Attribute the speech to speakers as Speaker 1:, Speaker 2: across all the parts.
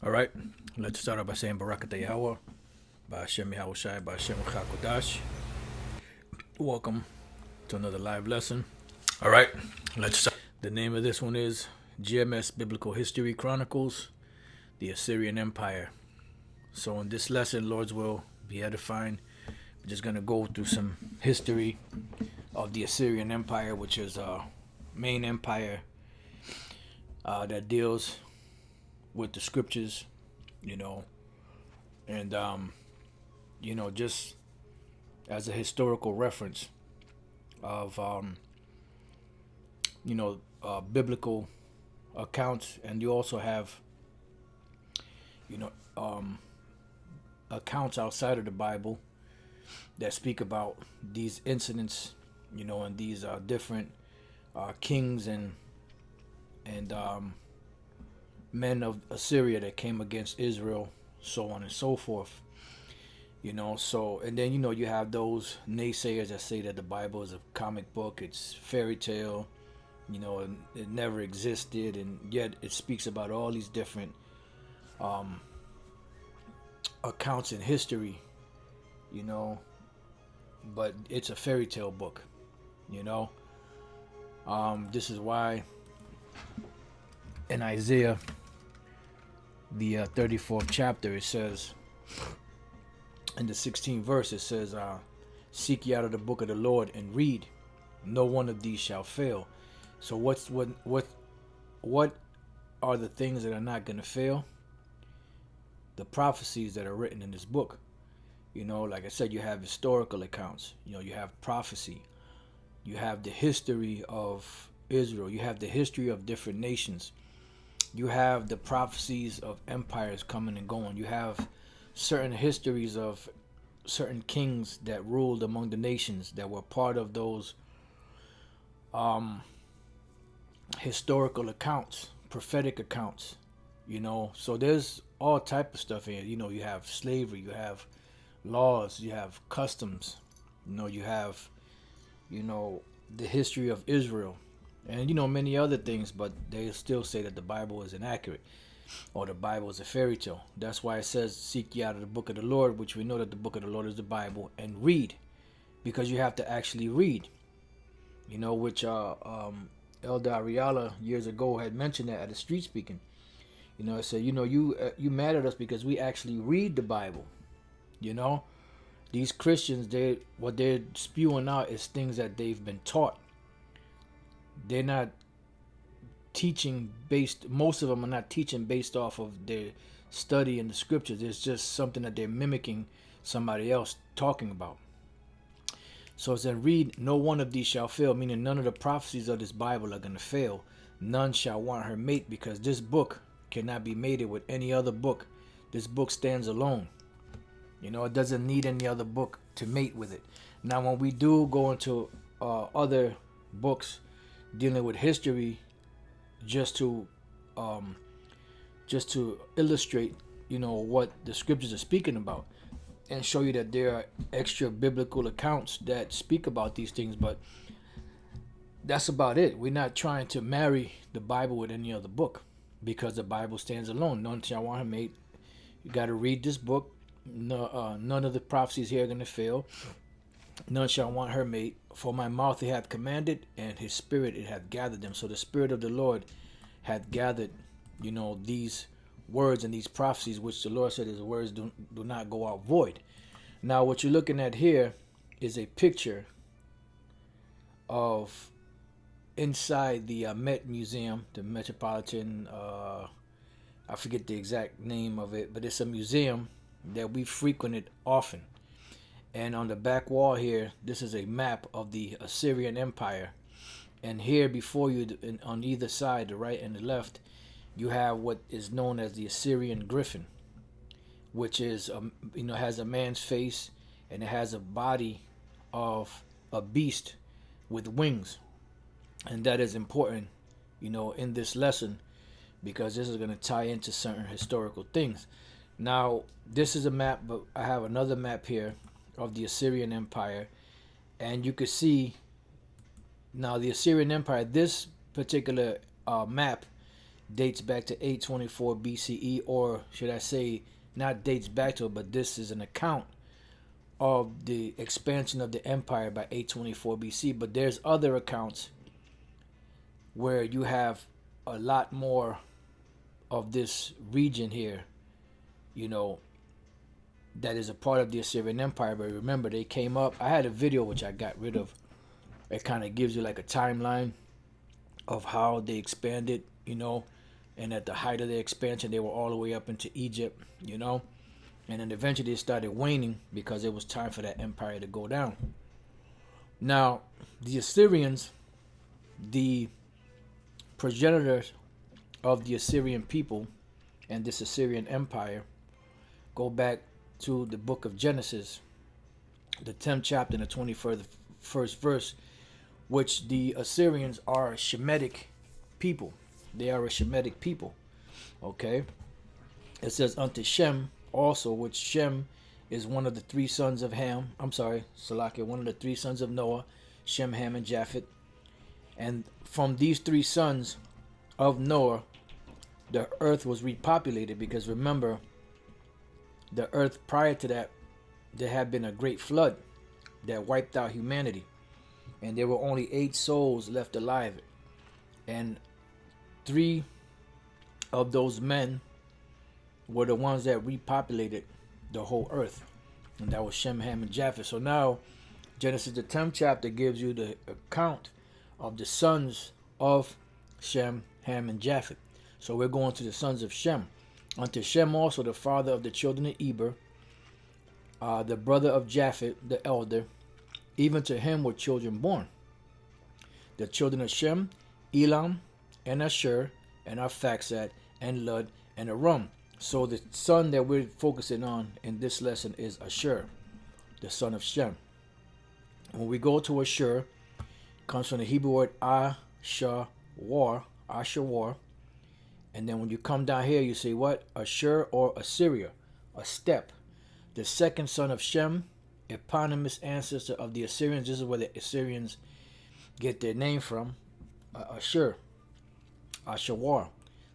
Speaker 1: All right, let's start out by saying Barakat Yahweh, by Hashem Yahushai, by Hashem Chakodash. Welcome to another live lesson. All right, let's start. The name of this one is GMS Biblical History Chronicles, the Assyrian Empire. So in this lesson, Lord's will be edifying. We're just going to go through some history of the Assyrian Empire, which is a main empire that deals with the scriptures, and just as a historical reference of biblical accounts. And you also have accounts outside of the Bible that speak about these incidents, and these different kings and men of Assyria that came against Israel, so on and so forth. So, and then you have those naysayers that say that the Bible is a comic book, it's fairy tale, and it never existed, and yet it speaks about all these different accounts in history, but it's a fairy tale book. This is why in Isaiah, the 34th chapter, it says, in the 16th verse, it says, seek ye out of the book of the Lord and read, no one of these shall fail. So what are the things that are not going to fail? The prophecies that are written in this book. Like I said, you have historical accounts, you have prophecy, you have the history of Israel, you have the history of different nations, you have the prophecies of empires coming and going, you have certain histories of certain kings that ruled among the nations that were part of those historical accounts, prophetic accounts, so there's all type of stuff here. You have slavery, you have laws, you have customs, you have the history of Israel, and many other things, but they still say that the Bible is inaccurate, or the Bible is a fairy tale. That's why it says, seek ye out of the book of the Lord, which we know that the book of the Lord is the Bible, and read, because you have to actually read, which Elder Ariala years ago had mentioned that at a street speaking. It said, you mad at us because we actually read the Bible. These Christians, what they're spewing out is things that they've been taught. They're not teaching most of them are not teaching based off of their study in the scriptures. It's just something that they're mimicking somebody else talking about. So it said, read, no one of these shall fail, meaning none of the prophecies of this Bible are going to fail. None shall want her mate, because this book cannot be mated with any other book. This book stands alone. It doesn't need any other book to mate with it. Now, when we do go into other books dealing with history, just to illustrate, what the scriptures are speaking about, and show you that there are extra biblical accounts that speak about these things, but that's about it. We're not trying to marry the Bible with any other book, because the Bible stands alone. None shall want her mate. You got to read this book. No, none of the prophecies here are going to fail. None shall want her mate. For my mouth he hath commanded, and his spirit it hath gathered them. So the spirit of the Lord hath gathered, these words and these prophecies, which the Lord said his words do not go out void. Now, what you're looking at here is a picture of inside the Met Museum, the Metropolitan, I forget the exact name of it, but it's a museum that we frequented often. And on the back wall here, this is a map of the Assyrian Empire. And here before you, on either side, the right and the left, you have what is known as the Assyrian Griffin, which is, has a man's face, and it has a body of a beast with wings. And that is important, in this lesson, because this is going to tie into certain historical things. Now, this is a map, but I have another map here of the Assyrian Empire, and you could see now the Assyrian Empire. This particular map dates back to 824 BCE, or should I say, not dates back to it, but this is an account of the expansion of the empire by 824 BC. But there's other accounts where you have a lot more of this region here, you know, that is a part of the Assyrian Empire. But remember, they came up. I had a video which I got rid of. It kind of gives you like a timeline of how they expanded, you know, and at the height of their expansion, they were all the way up into Egypt, you know, and then eventually they started waning because it was time for that empire to go down. Now, the Assyrians, the progenitors of the Assyrian people and this Assyrian Empire, go back to the book of Genesis, the 10th chapter and the 21st verse, which the Assyrians are a Shemitic people. They are a Shemitic people. Okay? It says, unto Shem also, which Shem is one of the three sons of Ham. I'm sorry, Salakia, one of the three sons of Noah, Shem, Ham, and Japheth. And from these three sons of Noah, the earth was repopulated, because remember, the earth prior to that, there had been a great flood that wiped out humanity. And there were only 8 souls left alive. And 3 of those men were the ones that repopulated the whole earth. And that was Shem, Ham, and Japheth. So now, Genesis, the 10th chapter, gives you the account of the sons of Shem, Ham, and Japheth. So we're going to the sons of Shem. Unto Shem also, the father of the children of Eber, the brother of Japheth, the elder, even to him were children born. The children of Shem, Elam, and Ashur, and Arphaxad, and Lud, and Aram. So the son that we're focusing on in this lesson is Ashur, the son of Shem. When we go to Ashur, it comes from the Hebrew word Ashawar, and then when you come down here, you say what? Ashur or Assyria, a step. The second son of Shem, eponymous ancestor of the Assyrians. This is where the Assyrians get their name from. Ashur, Ashawar,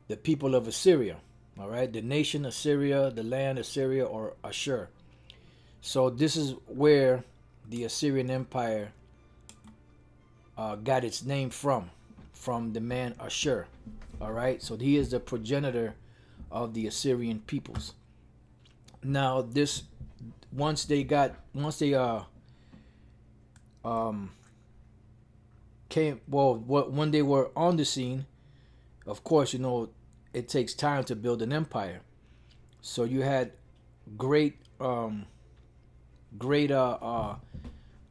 Speaker 1: the people of Assyria. All right, the nation Assyria, the land Assyria, or Ashur. So this is where the Assyrian Empire got its name from the man Ashur. All right, so he is the progenitor of the Assyrian peoples. Now, this once they when they were on the scene, of course, you know, it takes time to build an empire. So you had great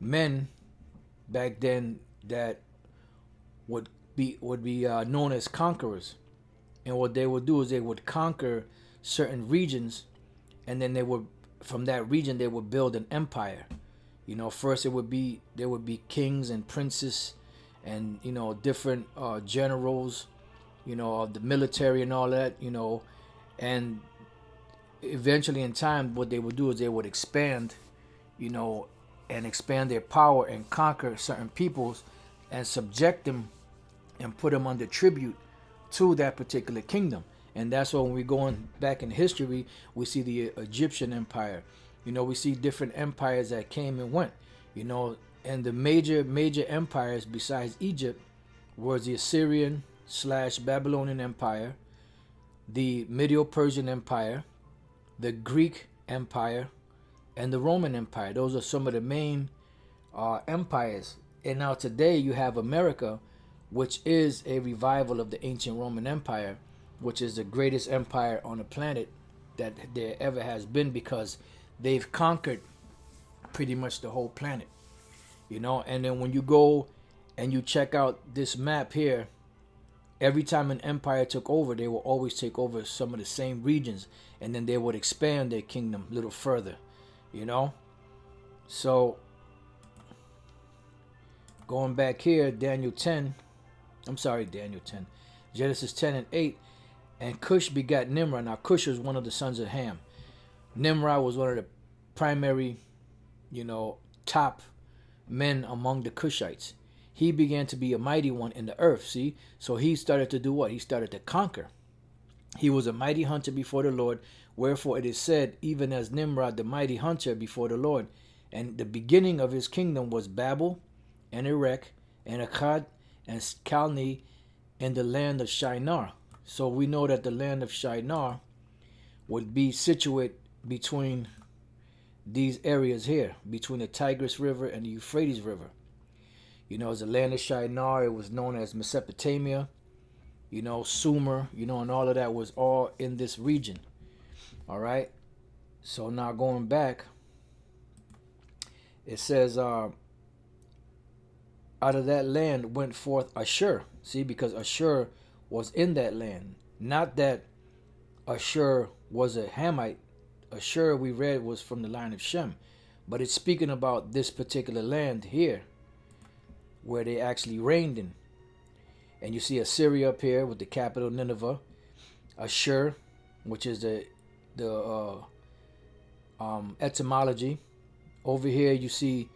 Speaker 1: men back then that would be known as conquerors. And what they would do is they would conquer certain regions, and then from that region they would build an empire. You know, first there would be kings and princes, and you know, different generals, you know, of the military and all that, you know, and eventually in time what they would do is they would expand, you know, and expand their power and conquer certain peoples and subject them and put them under tribute to that particular kingdom. And that's why when we go on back in history, we see the Egyptian Empire. You know, we see different empires that came and went, you know, and the major empires besides Egypt was the Assyrian / Babylonian Empire, the Medo-Persian Empire, the Greek Empire, and the Roman Empire. Those are some of the main empires. And now today you have America, which is a revival of the ancient Roman Empire, which is the greatest empire on the planet that there ever has been, because they've conquered pretty much the whole planet, you know. And then when you go and you check out this map here, every time an empire took over, they will always take over some of the same regions, and then they would expand their kingdom a little further, you know. So going back here, Genesis 10 and 8, and Cush begat Nimrod. Now Cush was one of the sons of Ham. Nimrod was one of the primary, you know, top men among the Cushites. he began to be a mighty one in the earth. See? So he started to do what? He started to conquer. He was a mighty hunter before the Lord. Wherefore it is said, even as Nimrod, the mighty hunter before the Lord. And the beginning of his kingdom was Babel, and Erech, and Akkad, and Calneh, in the land of Shinar. So we know that the land of Shinar would be situate between these areas here, between the Tigris River and the Euphrates River. You know, as the land of Shinar, it was known as Mesopotamia, you know, Sumer, you know, and all of that was all in this region. All right. So now going back, it says, out of that land went forth Ashur. See, because Ashur was in that land. Not that Ashur was a Hamite. Ashur, we read, was from the line of Shem. But it's speaking about this particular land here, where they actually reigned in. And you see Assyria up here with the capital Nineveh. Ashur, which is the etymology. Over here you see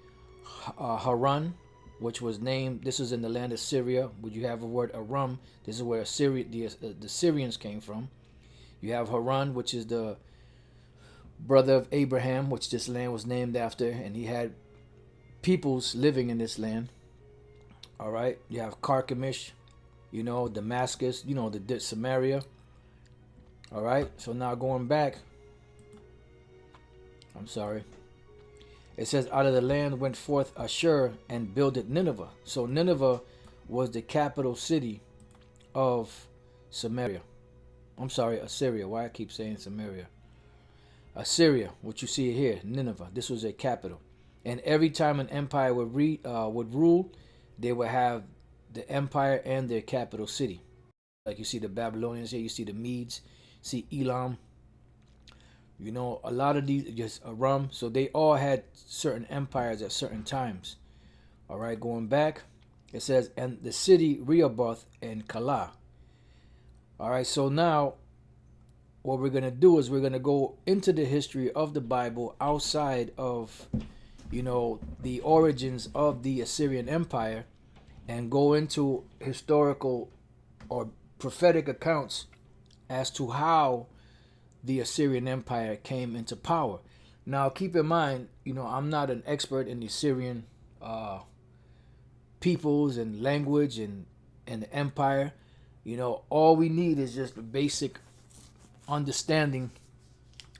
Speaker 1: Haran, which was named, this is in the land of Syria, where you have a word Aram. This is where Assyria, the Syrians came from. You have Haran, which is the brother of Abraham, which this land was named after, and he had peoples living in this land. All right, you have Carchemish, you know, Damascus, you know, the Samaria. All right, so now going back, I'm sorry. It says, out of the land went forth Ashur and builded Nineveh. So Nineveh was the capital city of Samaria. I'm sorry, Assyria. Why I keep saying Samaria? Assyria, what you see here, Nineveh. This was a capital. And every time an empire would rule, they would have the empire and their capital city. Like you see the Babylonians here, you see the Medes, see Elam. You know, a lot of these, just Aram. So they all had certain empires at certain times. All right, going back, it says, and the city Rehoboth and Calah. All right, so now what we're going to do is we're going to go into the history of the Bible outside of, you know, the origins of the Assyrian Empire, and go into historical or prophetic accounts as to how the Assyrian Empire came into power. Now, keep in mind, you know, I'm not an expert in the Assyrian peoples and language and the empire. You know, all we need is just a basic understanding,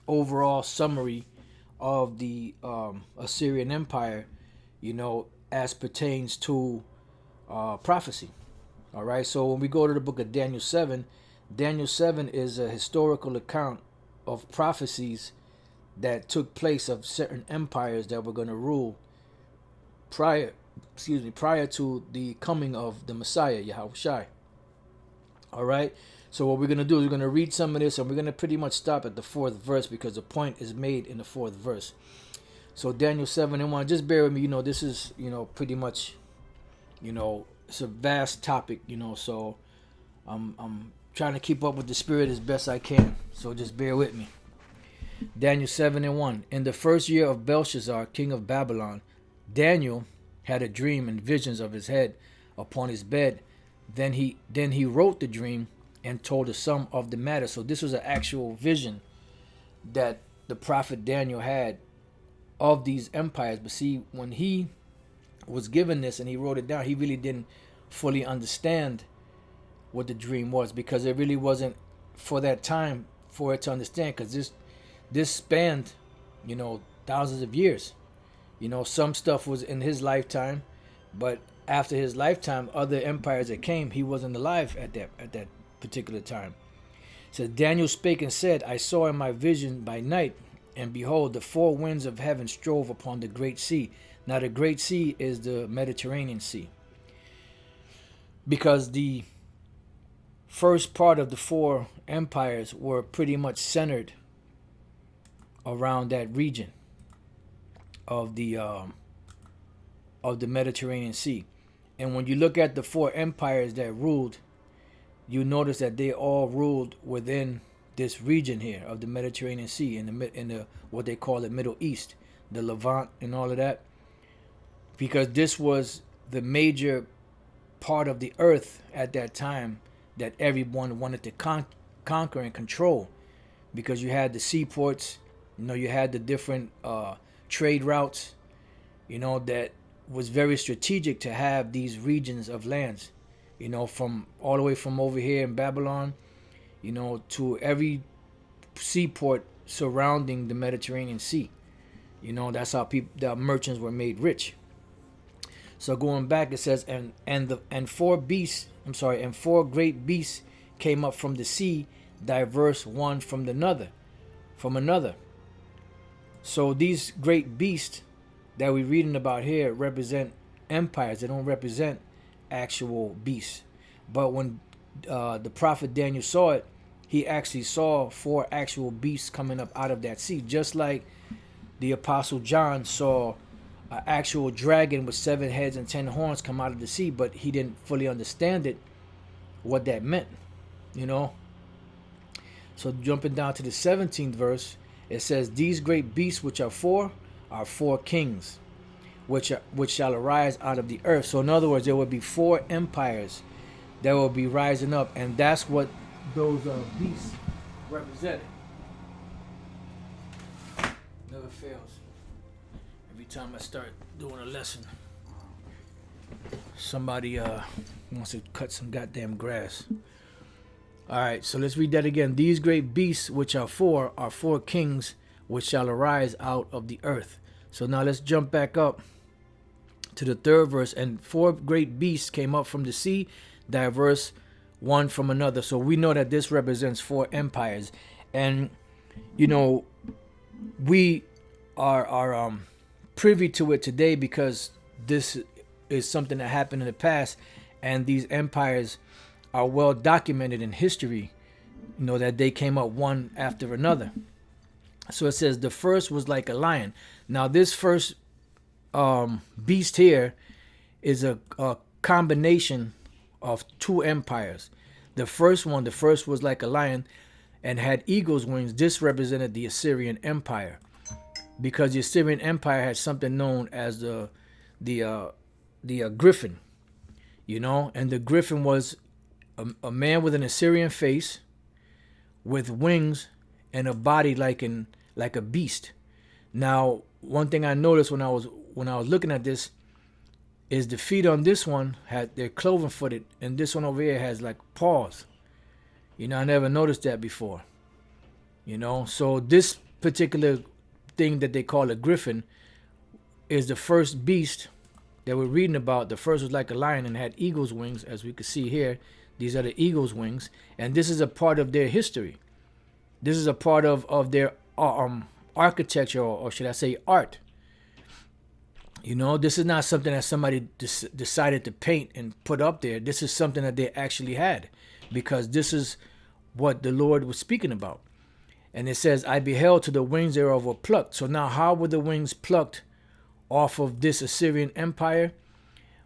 Speaker 1: overall summary of the Assyrian Empire, you know, as pertains to prophecy. All right, so when we go to the book of Daniel 7, Daniel 7 is a historical account of prophecies that took place of certain empires that were going to rule prior to the coming of the Messiah, Yahushua. All right, so what we're going to do is we're going to read some of this, and we're going to pretty much stop at the 4th verse because the point is made in the 4th verse. So Daniel 7:1, just bear with me. You know, this is, you know, pretty much, you know, it's a vast topic, you know, so I'm trying to keep up with the spirit as best I can. So just bear with me. Daniel 7:1. In the first year of Belshazzar, king of Babylon, Daniel had a dream and visions of his head upon his bed. Then he wrote the dream and told the sum of the matter. So this was an actual vision that the prophet Daniel had of these empires. But see, when he was given this and he wrote it down, he really didn't fully understand what the dream was, because it really wasn't for that time for it to understand, because this spanned, you know, thousands of years. You know, some stuff was in his lifetime, but after his lifetime, other empires that came, he wasn't alive at that particular time. It says, Daniel spake and said, I saw in my vision by night, and behold, the four winds of heaven strove upon the great sea. Now the great sea is the Mediterranean Sea, because the first part of the four empires were pretty much centered around that region of the Mediterranean Sea. And when you look at the four empires that ruled, you notice that they all ruled within this region here of the Mediterranean Sea, in the what they call the Middle East, the Levant and all of that, because this was the major part of the earth at that time that everyone wanted to conquer and control, because you had the seaports, you had the different trade routes, that was very strategic to have these regions of lands, from all the way from over here in Babylon, to every seaport surrounding the Mediterranean Sea. That's how the merchants were made rich. So going back, it says, and four great beasts came up from the sea, diverse one from another. So these great beasts that we're reading about here represent empires. They don't represent actual beasts. But when the prophet Daniel saw it, he actually saw four actual beasts coming up out of that sea, just like the apostle John saw an actual dragon with 7 heads and 10 horns come out of the sea, but he didn't fully understand it, what that meant, So jumping down to the 17th verse, it says, these great beasts which are four kings, which shall arise out of the earth. So in other words, there will be 4 empires that will be rising up, and that's what those beasts represented. Never fails. Every time I start doing a lesson, somebody wants to cut some goddamn grass. All right, so let's read that again. These great beasts which are four kings which shall arise out of the earth. So now let's jump back up to the 3rd verse. And 4 great beasts came up from the sea, diverse one from another. So we know that this represents 4 empires. And, we are privy to it today because this is something that happened in the past. And these empires are well documented in history, that they came up one after another. So it says the first was like a lion. Now this first beast here is a combination of 2 empires. The first was like a lion and had eagle's wings. This represented the Assyrian Empire, because the Assyrian Empire had something known as the griffin, and the griffin was a man with an Assyrian face, with wings and a body like a beast. Now, one thing I noticed when I was looking at this is the feet on this one they're cloven footed, and this one over here has like paws. I never noticed that before. So this particular thing that they call a griffin is the first beast that we're reading about. The first was like a lion and had eagle's wings, as we can see here. These are the eagle's wings, and this is a part of their history. This is a part of their architecture, or should I say art. This is not something that somebody decided to paint and put up there. This is something that they actually had, because this is what the Lord was speaking about. And it says, I beheld, to the wings thereof were plucked. So now how were the wings plucked off of this Assyrian Empire?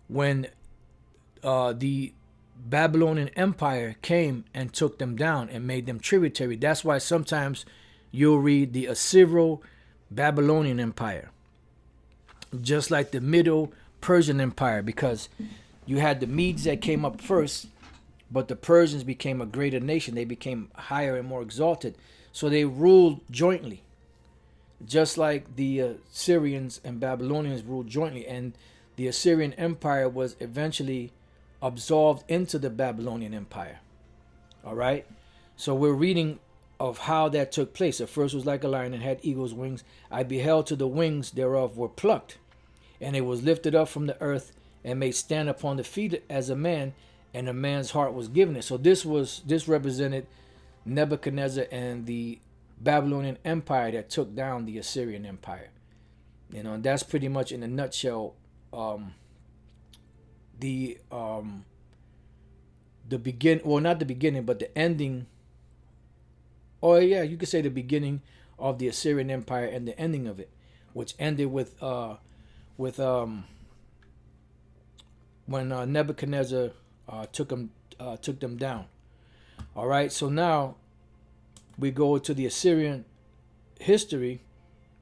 Speaker 1: When the Babylonian Empire came and took them down and made them tributary. That's why sometimes you'll read the Assyro-Babylonian Empire, just like the Middle Persian Empire, because you had the Medes that came up first, but the Persians became a greater nation. They became higher and more exalted. So they ruled jointly, just like the Syrians and Babylonians ruled jointly. And the Assyrian Empire was eventually absorbed into the Babylonian Empire. All right. So we're reading of how that took place. The first was like a lion and had eagle's wings. I beheld, to the wings thereof were plucked, and it was lifted up from the earth and made stand upon the feet as a man, and a man's heart was given it. So this represented Nebuchadnezzar and the Babylonian Empire that took down the Assyrian Empire. And that's pretty much in a nutshell the not the beginning, but the ending. Or yeah, you could say the beginning of the Assyrian Empire and the ending of it, which ended with when Nebuchadnezzar took them down. All right, so now we go to the Assyrian history.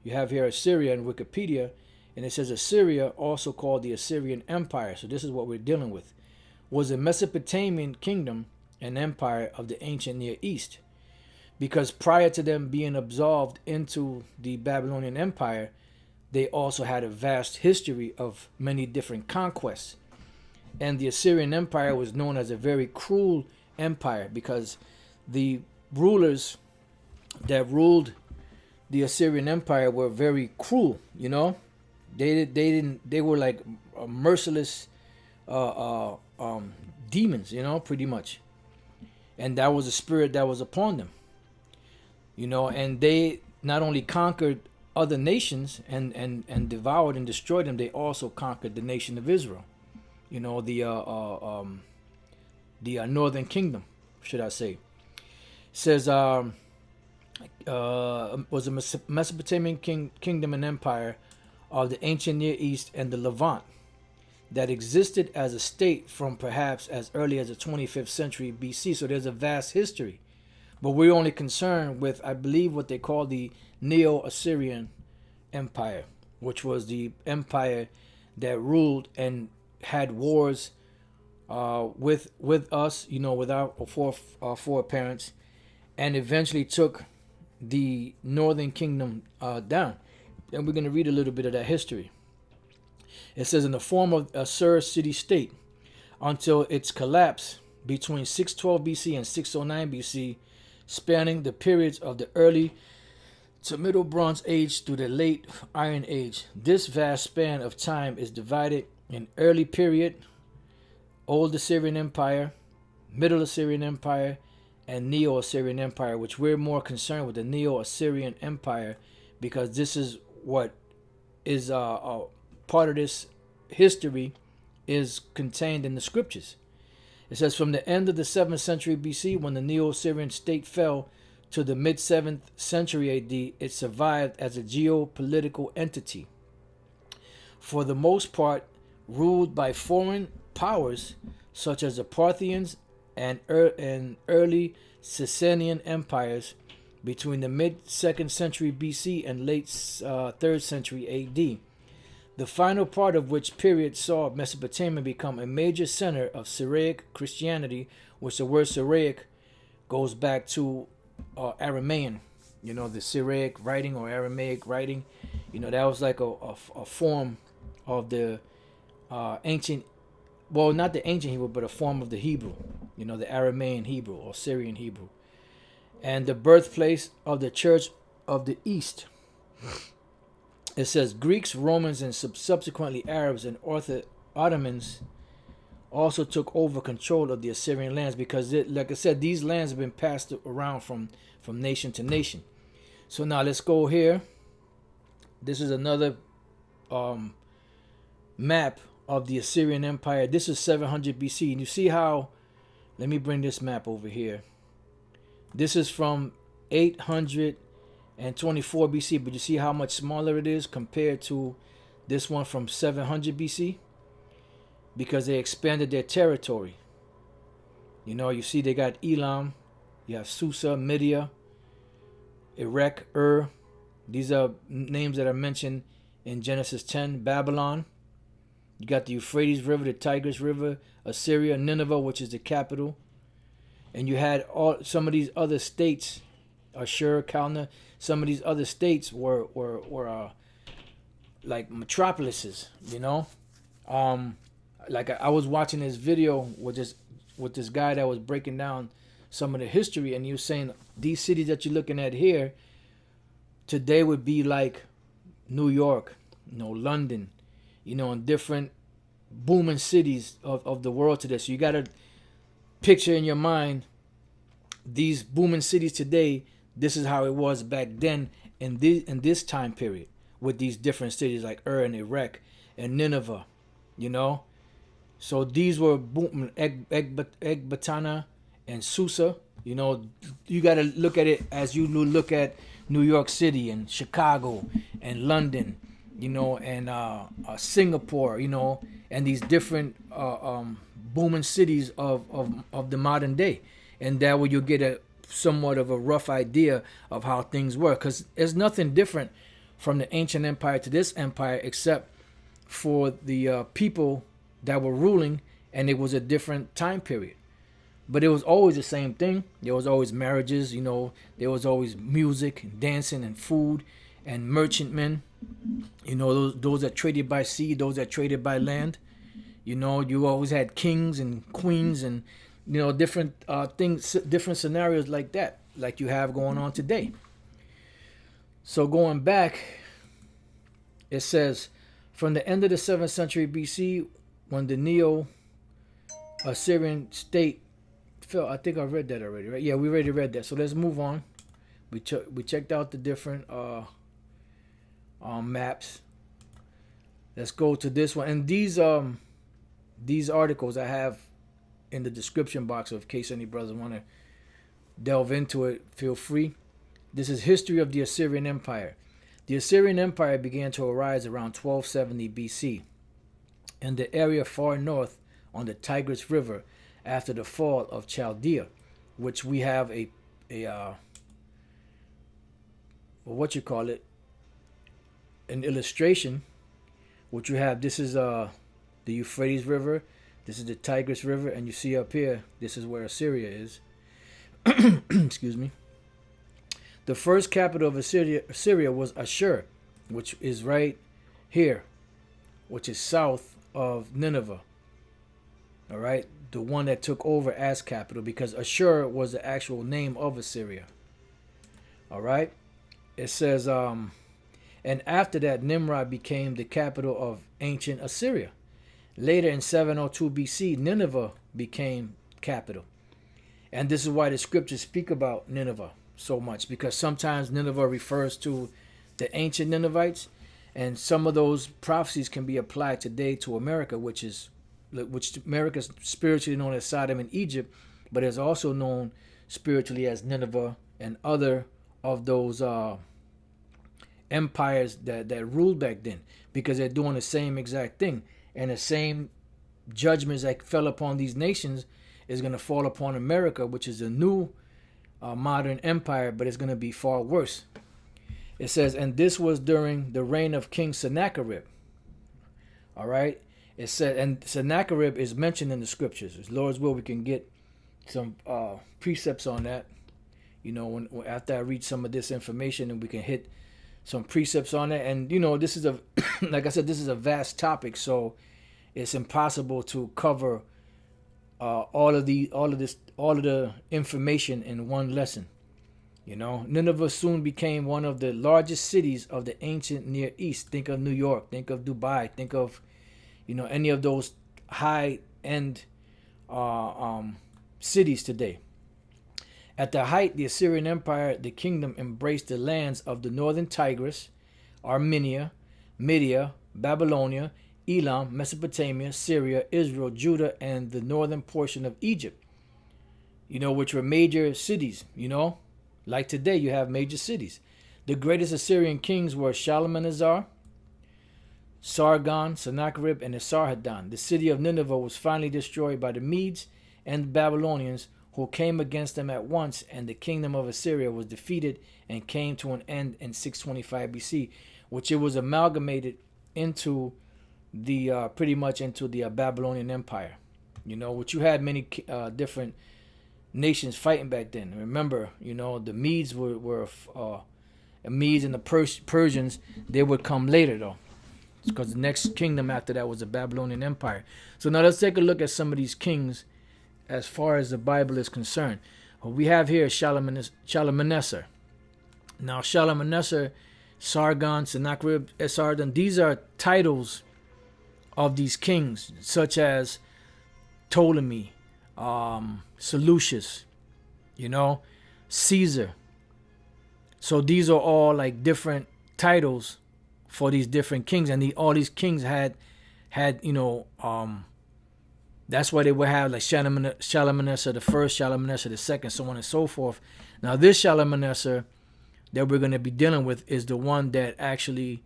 Speaker 1: You have here Assyria in Wikipedia, And it says Assyria, also called the Assyrian Empire, so this is what we're dealing with, was a Mesopotamian kingdom and empire of the ancient Near East. Because prior to them being absorbed into the Babylonian Empire, they also had a vast history of many different conquests. And the Assyrian Empire was known as a very cruel empire because the rulers that ruled the Assyrian Empire were very cruel, you know. They were like merciless demons, you know, pretty much. And that was a spirit that was upon them. You know, and they not only conquered other nations and devoured and destroyed them, they also conquered the nation of Israel. You know, the northern kingdom, should I say. It says was a Mesopotamian kingdom and empire of the ancient Near East and the Levant that existed as a state from perhaps as early as the 25th century BC. So there's a vast history. But we're only concerned with, I believe, what they call the Neo-Assyrian Empire, which was the empire that ruled and had wars with us, you know, with our foreparents, and eventually took the northern kingdom down. And we're going to read a little bit of that history. It says, in the form of a Sur city-state, until its collapse between 612 BC and 609 BC, spanning the periods of the early to Middle Bronze Age through the late Iron Age. This vast span of time is divided in early period, Old Assyrian Empire, Middle Assyrian Empire, and Neo-Assyrian Empire, which we're more concerned with the Neo-Assyrian Empire because this is what is part of this history is contained in the scriptures. It says, from the end of the 7th century BC, when the Neo-Assyrian state fell, to the mid-7th century AD, it survived as a geopolitical entity. For the most part, ruled by foreign powers such as the Parthians and early Sasanian empires between the mid-2nd century BC and late 3rd century AD. The final part of which period saw Mesopotamia become a major center of Syriac Christianity, which the word Syriac goes back to Aramaean, you know, the Syriac writing or Aramaic writing. You know, that was like a form of the ancient, well, not the ancient Hebrew, but a form of the Hebrew, you know, the Aramaean Hebrew or Syrian Hebrew. And the birthplace of the Church of the East. It says Greeks, Romans, and subsequently Arabs and Ottomans also took over control of the Assyrian lands because, like I said, these lands have been passed around from nation to nation. So now let's go here. This is another map of the Assyrian Empire. This is 700 BC. And you see how, let me bring this map over here. This is from 824 BC, but you see how much smaller it is compared to this one from 700 BC? Because they expanded their territory. You know, you see they got Elam, you have Susa, Media, Erech, These are names that are mentioned in Genesis 10. Babylon. You got the Euphrates River, the Tigris River, Assyria, Nineveh, which is the capital. And you had some of these other states, Ashur, Kalna. Some of these other states were like metropolises, you know. Like I was watching this video with this guy that was breaking down some of the history, and he was saying these cities that you're looking at here today would be like New York, you know, London, you know, and different booming cities of the world today. So you got to picture in your mind these booming cities today. This is how it was back then in this time period with these different cities like and Erech and Nineveh, you know. So these were booming, Ecbatana and Susa. You know, you got to look at it as you look at New York City and Chicago and London, you know, and Singapore, you know, and these different booming cities of the modern day. And that way you'll get a somewhat of a rough idea of how things work, because there's nothing different from the ancient empire to this empire, except for the people that were ruling, and it was a different time period. But it was always the same thing. There was always marriages, there was always music and dancing and food and merchantmen, those that traded by sea, those that traded by land. You always had kings and queens and, different things, different scenarios like that, like you have going on today. So going back, it says, from the end of the 7th century BC, when the Neo-Assyrian state fell, I think I read that already, right? Yeah, we already read that. So let's move on. We checked out the different maps. Let's go to this one. And these articles I have in the description box, so in case any brothers want to delve into it, feel free. This is History of the Assyrian Empire. The Assyrian Empire began to arise around 1270 BC in the area far north on the Tigris River after the fall of Chaldea, which we have an illustration, which you have. This is the Euphrates River, this is the Tigris River, and you see up here, this is where Assyria is. Excuse me. The first capital of Assyria was Ashur, which is right here, which is south of Nineveh. All right, the one that took over as capital, because Ashur was the actual name of Assyria. All right, it says, and after that, Nimrod became the capital of ancient Assyria. Later in 702 BC, Nineveh became capital. And this is why the scriptures speak about Nineveh so much, because sometimes Nineveh refers to the ancient Ninevites, and some of those prophecies can be applied today to America, which America is spiritually known as Sodom and Egypt, but is also known spiritually as Nineveh and other of those empires that ruled back then, because they're doing the same exact thing, and the same judgments that fell upon these nations is going to fall upon America, which is a new modern empire, but it's going to be far worse. It says, and this was during the reign of King Sennacherib. All right. It said, and Sennacherib is mentioned in the scriptures. As Lord's will, we can get some precepts on that. When after I read some of this information, and we can hit some precepts on it. And this is like I said, this is a vast topic, so it's impossible to cover all of the information in one lesson. Nineveh soon became one of the largest cities of the ancient Near East. Think of New York, think of Dubai, think of any of those high-end cities today. At the height, the Assyrian Empire, the kingdom embraced the lands of the northern Tigris, Armenia, Media, Babylonia, Elam, Mesopotamia, Syria, Israel, Judah, and the northern portion of Egypt, which were major cities, like today you have major cities. The greatest Assyrian kings were Shalmaneser, Sargon, Sennacherib, and Esarhaddon. The city of Nineveh was finally destroyed by the Medes and the Babylonians, who came against them at once, and the kingdom of Assyria was defeated and came to an end in 625 BC, which it was amalgamated into the pretty much into the Babylonian Empire, which you had many different nations fighting back then. Remember, the Medes were Medes and the Persians. They would come later though, because the next kingdom after that was the Babylonian Empire. So now let's take a look at some of these kings as far as the Bible is concerned. What we have here is Shalmaneser. Now Shalmaneser, Sargon, Sennacherib, Esarhaddon, these are titles of these kings, such as Ptolemy, Seleucus, Caesar. So these are all like different titles for these different kings, and all these kings had that's why they would have like Shalmaneser the first, Shalmaneser the second, so on and so forth. Now this Shalmaneser that we're going to be dealing with is the one that actually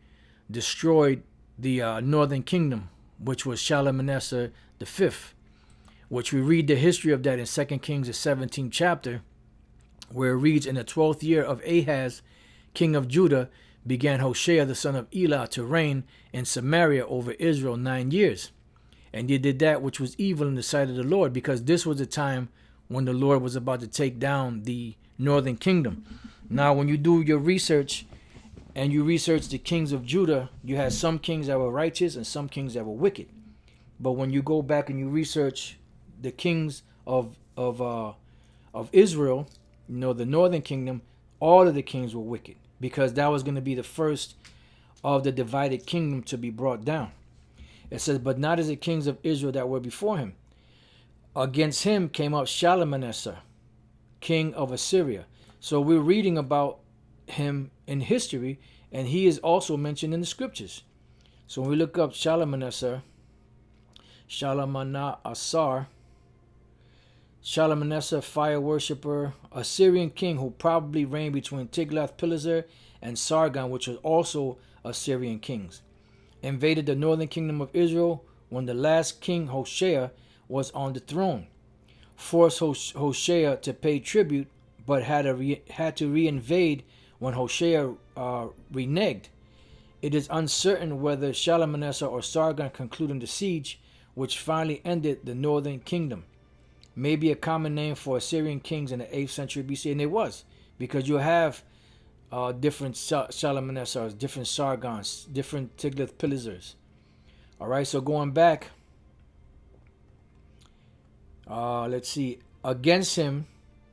Speaker 1: destroyed the northern kingdom, which was Shalmaneser the fifth, which we read the history of that in 2 Kings, the 17th chapter, where it reads, in the 12th year of Ahaz, king of Judah, began Hoshea the son of Elah to reign in Samaria over Israel 9 years. And he did that which was evil in the sight of the Lord, because this was the time when the Lord was about to take down the northern kingdom. Now, when you do your research and you research the kings of Judah, you had some kings that were righteous and some kings that were wicked. But when you go back and you research the kings of Israel, you know, the northern kingdom, all of the kings were wicked, because that was going to be the first of the divided kingdom to be brought down. It says, but not as the kings of Israel that were before him. Against him came up Shalmaneser, king of Assyria. So we're reading about him in history, and he is also mentioned in the scriptures. So when we look up Shalmaneser, Shalmaneser, fire worshipper, Assyrian king who probably reigned between Tiglath-Pileser and Sargon, which was also Assyrian kings, invaded the northern kingdom of Israel when the last king Hoshea was on the throne, forced Hoshea to pay tribute, but had to reinvade when Hoshea reneged. It is uncertain whether Shalmaneser or Sargon concluded the siege, which finally ended the northern kingdom. Maybe a common name for Assyrian kings in the 8th century BC, and it was, because you have different Shalmanesers, different Sargons, different Tiglath-Pilesers. All right, so going back, let's see. Against him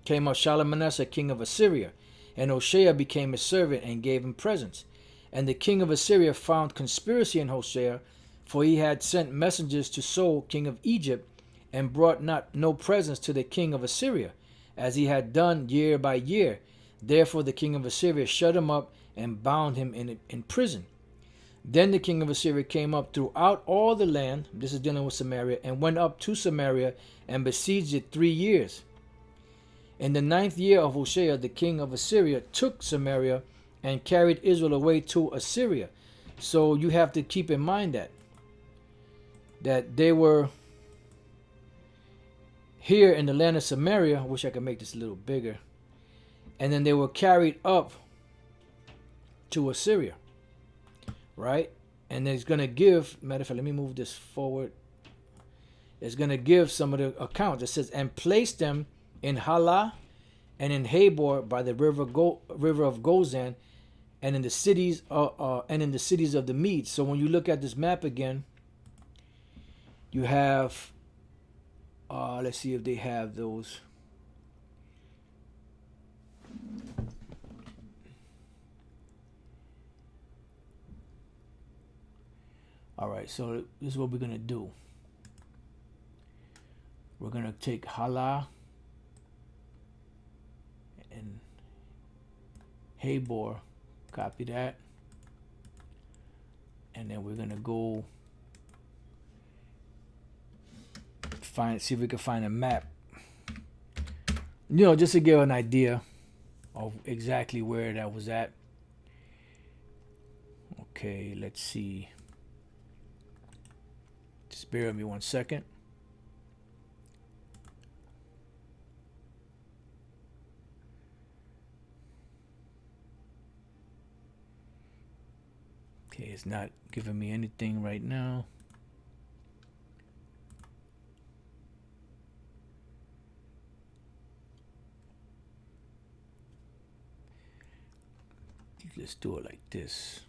Speaker 1: came up Shalmaneser, king of Assyria, and Hoshea became his servant and gave him presents. And the king of Assyria found conspiracy in Hoshea, for he had sent messengers to So, king of Egypt, and brought no presents to the king of Assyria, as he had done year by year. Therefore the king of Assyria shut him up and bound him in prison. Then the king of Assyria came up throughout all the land, this is dealing with Samaria, and went up to Samaria and besieged it 3 years. In the 9th year of Hoshea, the king of Assyria took Samaria and carried Israel away to Assyria. So you have to keep in mind that they were here in the land of Samaria. I wish I could make this a little bigger. And then they were carried up to Assyria, right? And it's going to give, matter of fact, let me move this forward. It's going to give some of the accounts. It says, and placed them in Halah and in Habor by the river of Gozan, and in the cities of the Medes. So when you look at this map again, you have, let's see if they have those. All right, so this is what we're going to do. We're going to take Halah and Habor, copy that. And then we're going to go see if we can find a map. You know, just to give an idea of exactly where that was at. Okay, let's see. Just bear with me 1 second. Okay, it's not giving me anything right now. Let's do it like this.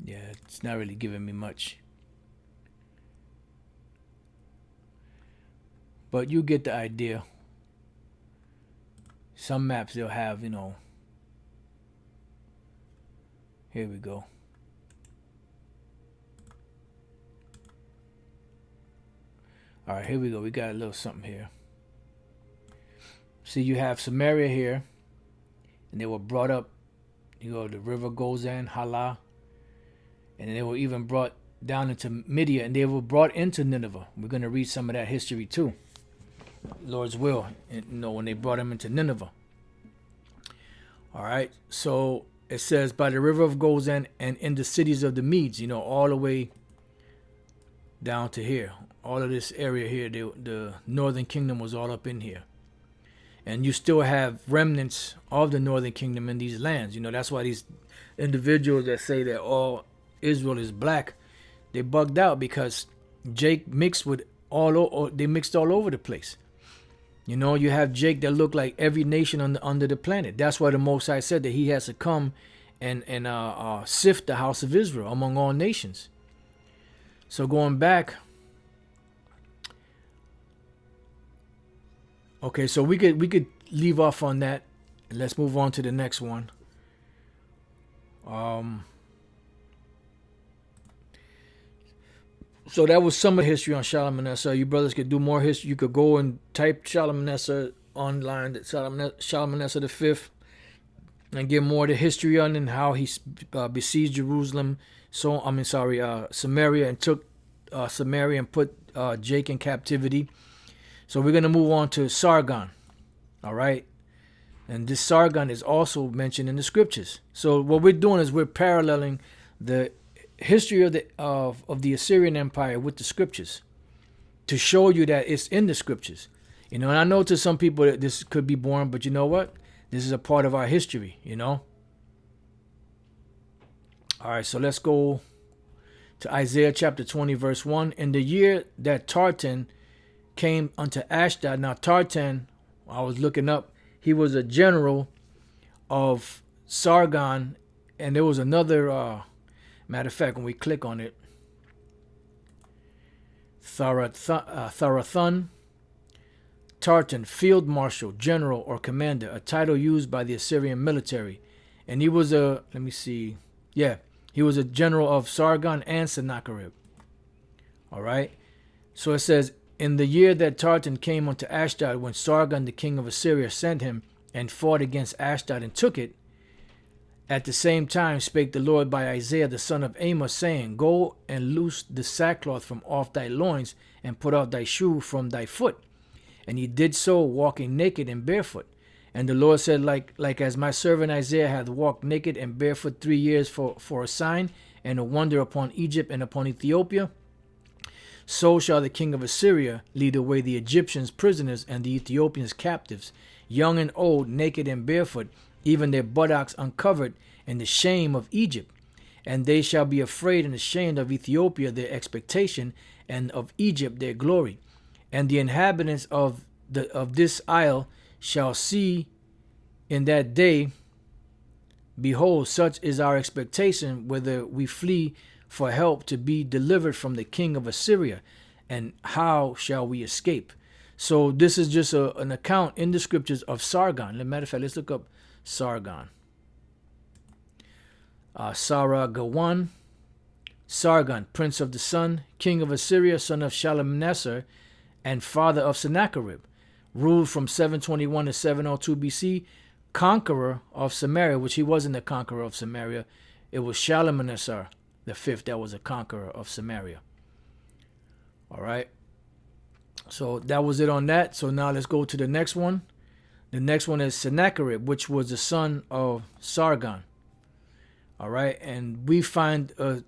Speaker 1: Yeah, it's not really giving me much. But you get the idea. Some maps they'll have, you know. Here we go. All right, here we go. We got a little something here. See, you have Samaria here, and they were brought up. You know, the river Gozan, Halah, and they were even brought down into Midian, and they were brought into Nineveh. We're going to read some of that history too. Lord's will, you know, when they brought him into Nineveh. All right. So it says by the river of Gozan and in the cities of the Medes, all the way down to here. All of this area here, the northern kingdom was all up in here. And you still have remnants of the northern kingdom in these lands. That's why these individuals that say that all Israel is black, they bugged out because Jake mixed with they mixed all over the place. You have Jake that look like every nation under the planet. That's why the Most High said that he has to come and sift the house of Israel among all nations. So going back, okay, so we could leave off on that, and let's move on to the next one. So that was some of the history on Shalmaneser. You brothers could do more history. You could go and type Shalmaneser online, Shalmaneser the Fifth, and get more of the history on and how he besieged Jerusalem. Samaria, and took Samaria and put Jake in captivity. So we're gonna move on to Sargon. All right, and this Sargon is also mentioned in the scriptures. So what we're doing is we're paralleling the history of the Assyrian Empire with the scriptures to show you that it's in the scriptures. And I know to some people that this could be boring, but you know what? This is a part of our history, All right, so let's go to Isaiah chapter 20, verse 1. In the year that Tartan came unto Ashdod. Now Tartan, I was looking up, he was a general of Sargon, and there was another matter of fact, when we click on it, Tharathun, Tartan, field marshal, general, or commander, a title used by the Assyrian military. And he was he was a general of Sargon and Sennacherib. All right. So it says, in the year that Tartan came unto Ashdod, when Sargon, the king of Assyria, sent him and fought against Ashdod and took it, at the same time spake the Lord by Isaiah the son of Amos, saying, Go and loose the sackcloth from off thy loins, and put off thy shoe from thy foot. And he did so, walking naked and barefoot. And the Lord said, like as my servant Isaiah hath walked naked and barefoot 3 years for a sign and a wonder upon Egypt and upon Ethiopia, so shall the king of Assyria lead away the Egyptians prisoners and the Ethiopians captives, young and old, naked and barefoot, even their buttocks uncovered, in the shame of Egypt. And they shall be afraid and ashamed of Ethiopia, their expectation, and of Egypt, their glory. And the inhabitants of this isle shall see in that day, behold, such is our expectation, whether we flee for help to be delivered from the king of Assyria, and how shall we escape? So this is just an account in the scriptures of Sargon. As a matter of fact, let's look up Sargon. Sargon, prince of the sun, king of Assyria, son of Shalmaneser, and father of Sennacherib, ruled from 721 to 702 BC, conqueror of Samaria, which he wasn't the conqueror of Samaria. It was Shalmaneser the fifth that was a conqueror of Samaria. All right. So that was it on that. So now let's go to the next one. The next one is Sennacherib, which was the son of Sargon. All right, and we find in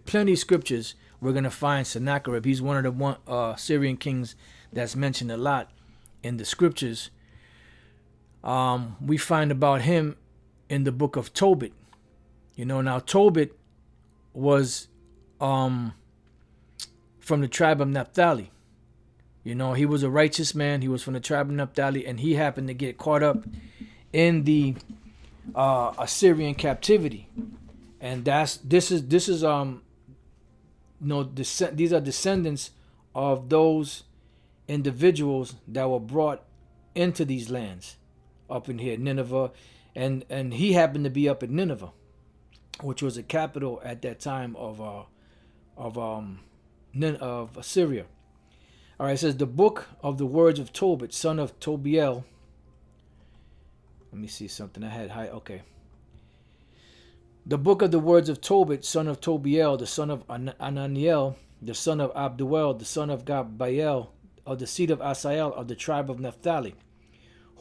Speaker 1: plenty of scriptures we're gonna find Sennacherib. He's one of the Syrian kings that's mentioned a lot in the scriptures. We find about him in the book of Tobit. Now Tobit was from the tribe of Naphtali. He was a righteous man. He was from the tribe of Naphtali, and he happened to get caught up in the Assyrian captivity. And these are descendants of those individuals that were brought into these lands up in here, Nineveh, and he happened to be up in Nineveh, which was the capital at that time of Assyria. All right, it says the book of the words of Tobit, son of Tobiel. Let me see something I had high. Okay. The book of the words of Tobit, son of Tobiel, the son of Ananiel, the son of Abduel, the son of Gabael, of the seed of Asael, of the tribe of Naphtali,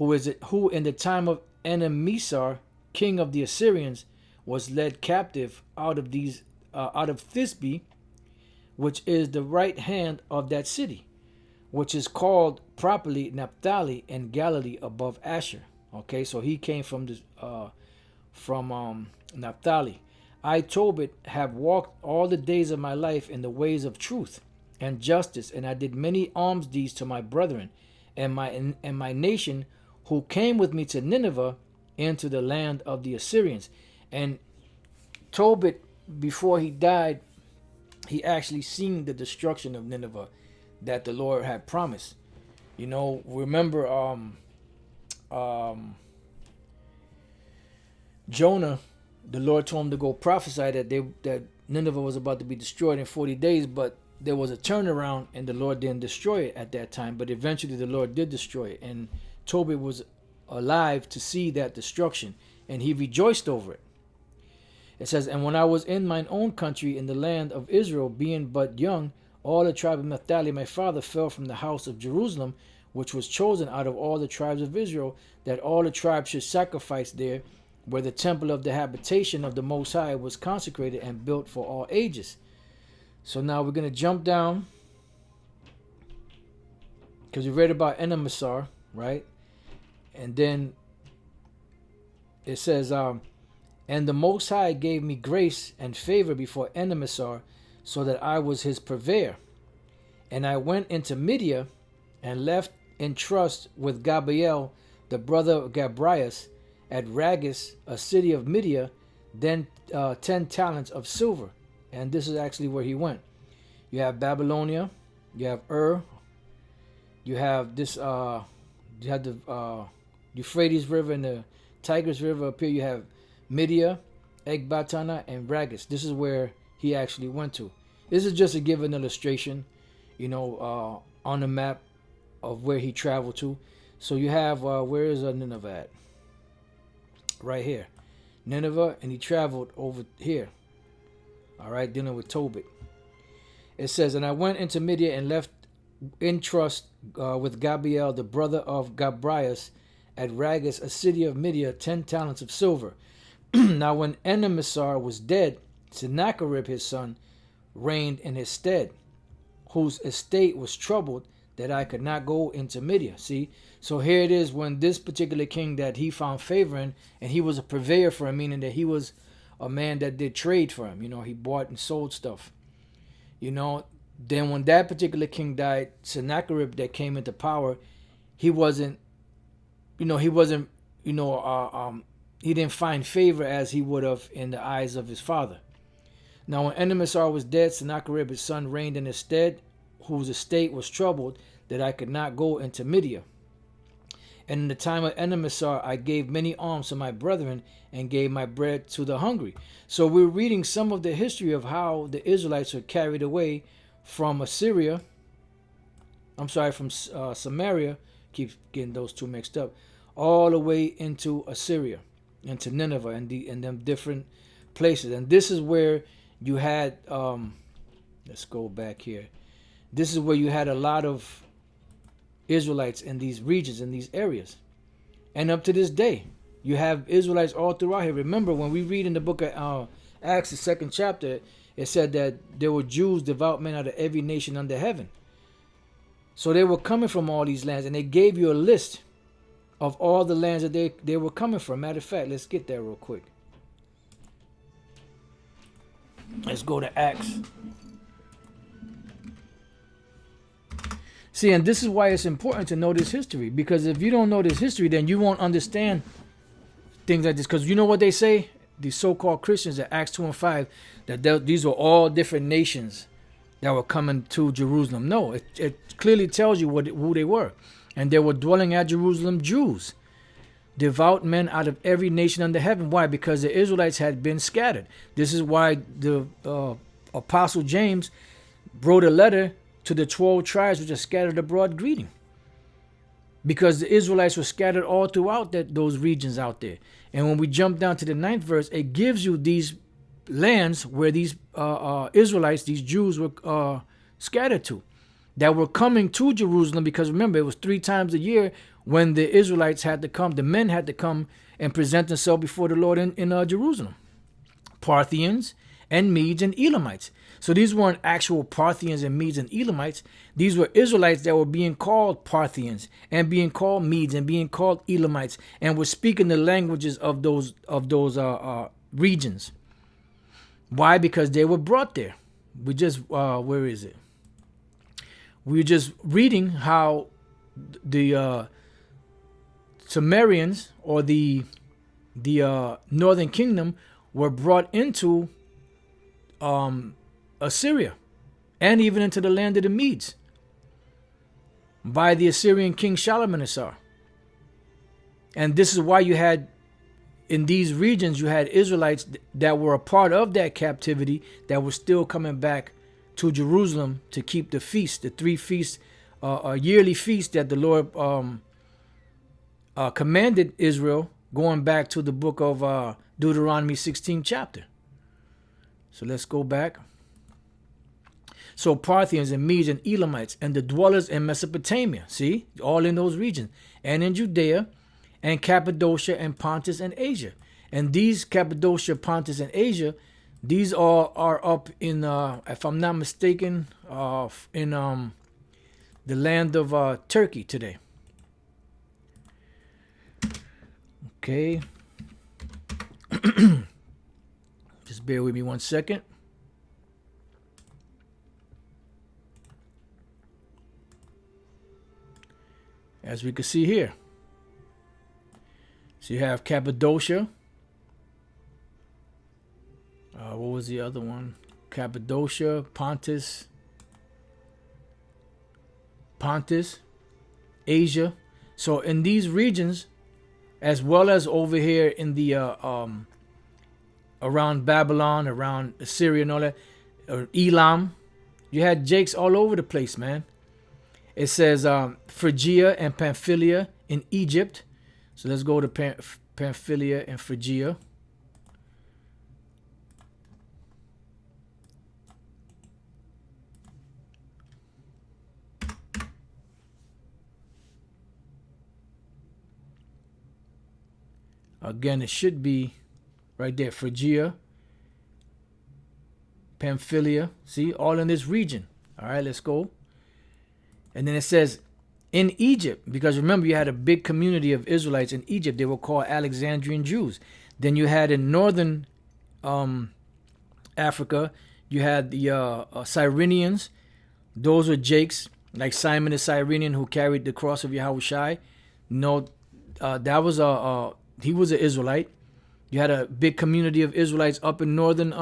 Speaker 1: who in the time of Enemesar, king of the Assyrians, was led captive out of Thisbe, which is the right hand of that city, which is called properly Naphtali and Galilee above Asher. Okay, so he came from Naphtali. I, Tobit, have walked all the days of my life in the ways of truth and justice, and I did many alms deeds to my brethren and my nation, who came with me to Nineveh, into the land of the Assyrians. And Tobit, before he died, he actually seen the destruction of Nineveh that the Lord had promised. You know, remember Jonah, the Lord told him to go prophesy that Nineveh was about to be destroyed in 40 days, but there was a turnaround and the Lord didn't destroy it at that time. But eventually the Lord did destroy it, and Tobit was alive to see that destruction, and he rejoiced over it. It says, and when I was in mine own country in the land of Israel, being but young, all the tribe of Naphtali my father fell from the house of Jerusalem, which was chosen out of all the tribes of Israel, that all the tribes should sacrifice there, where the temple of the habitation of the Most High was consecrated and built for all ages. So now we're going to jump down, because we read about Enemesar, right? And then it says, and the Most High gave me grace and favor before Enemesar, so that I was his purveyor. And I went into Media and left in trust with Gabael, the brother of Gabrias, at Ragus, a city of Media, then 10 talents of silver. And this is actually where he went. You have Babylonia, you have you have this, you have the Euphrates River and the Tigris River up here. You have Media, Ecbatana, and Ragus. This is where he actually went to. This is just to give an illustration, you know, on the map of where he traveled to. So you have, where is Nineveh at? Right here. Nineveh, and he traveled over here. All right, dealing with Tobit. It says, and I went into Media and left in trust with Gabael, the brother of Gabrias, at Ragus, a city of Media, 10 talents of silver. Now when Enemesar was dead, Sennacherib his son reigned in his stead, whose estate was troubled, that I could not go into Media. See, so here it is, when this particular king that he found favor in, and he was a purveyor for him, meaning that he was a man that did trade for him. You know, he bought and sold stuff. You know, then when that particular king died, Sennacherib that came into power, he didn't find favor as he would have in the eyes of his father. Now when Enemesar was dead, Sennacherib his son reigned in his stead, whose estate was troubled, that I could not go into Media. And in the time of Enemesar, I gave many alms to my brethren, and gave my bread to the hungry. So we're reading some of the history of how the Israelites were carried away from Assyria. I'm sorry, from Samaria. Keep getting those two mixed up. All the way into Assyria, into Nineveh, and them different places. And this is where you had, let's go back here. This is where you had a lot of Israelites in these regions, in these areas. And up to this day, you have Israelites all throughout here. Remember, when we read in the book of Acts, the 2nd chapter, it said that there were Jews, devout men out of every nation under heaven. So they were coming from all these lands, and they gave you a list of all the lands that they were coming from. Matter of fact, let's get there real quick. Let's go to Acts. See, and this is why it's important to know this history, because if you don't know this history, then you won't understand things like this. Because you know what they say, these so-called Christians at Acts 2 and 5, that these were all different nations that were coming to Jerusalem. No, it clearly tells you who they were. And they were dwelling at Jerusalem Jews, devout men out of every nation under heaven. Why? Because the Israelites had been scattered. This is why the Apostle James wrote a letter to the 12 tribes which are scattered abroad, greeting. Because the Israelites were scattered all throughout those regions out there. And when we jump down to the 9th verse, it gives you these lands where these Israelites, these Jews were scattered to, that were coming to Jerusalem. Because remember, it was 3 times a year when the Israelites had to come, the men had to come and present themselves before the Lord in Jerusalem. Parthians and Medes and Elamites. So these weren't actual Parthians and Medes and Elamites. These were Israelites that were being called Parthians and being called Medes and being called Elamites, and were speaking the languages of those regions. Why? Because they were brought there. We just where is it? We're just reading how the Sumerians, or the northern kingdom, were brought into Assyria, and even into the land of the Medes by the Assyrian king Shalmaneser. And this is why you had, in these regions, you had Israelites that were a part of that captivity that were still coming back to Jerusalem to keep the feast, the 3 feasts, a yearly feast that the Lord commanded Israel, going back to the book of Deuteronomy 16 chapter. So let's go back. So Parthians and Medes and Elamites and the dwellers in Mesopotamia, see, all in those regions, and in Judea and Cappadocia and Pontus and Asia. And these Cappadocia, Pontus, and Asia, these all are up in, if I'm not mistaken, in the land of Turkey today. Okay. Just bear with me 1 second. As we can see here. So you have Cappadocia. What was the other one? Cappadocia, Pontus, Asia. So in these regions, as well as over here in the around Babylon, around Assyria and all that, or Elam, you had Jakes all over the place, man. It says Phrygia and Pamphylia in Egypt. So let's go to Pamphylia and Phrygia. Again, it should be right there, Phrygia, Pamphylia. See, all in this region. All right, let's go. And then it says in Egypt, because remember, you had a big community of Israelites in Egypt. They were called Alexandrian Jews. Then you had in northern Africa, you had the Cyrenians. Those were Jakes, like Simon the Cyrenian, who carried the cross of Yahushai. No, that was he was an Israelite. You had a big community of Israelites up in northern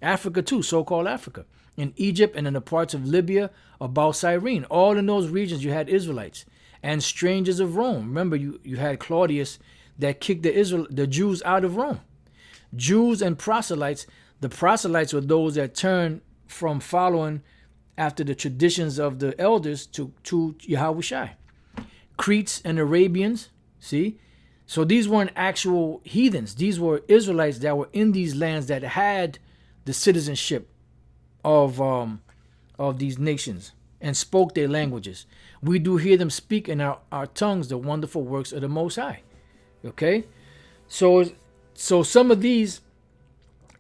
Speaker 1: Africa too, so-called Africa. In Egypt and in the parts of Libya about Cyrene. All in those regions you had Israelites and strangers of Rome. Remember, you had Claudius that kicked the Jews out of Rome. Jews and proselytes. The proselytes were those that turned from following after the traditions of the elders to Yahushai. Cretes and Arabians, see? So these weren't actual heathens. These were Israelites that were in these lands that had the citizenship of these nations and spoke their languages. We do hear them speak in our tongues the wonderful works of the Most High. Okay? So some of these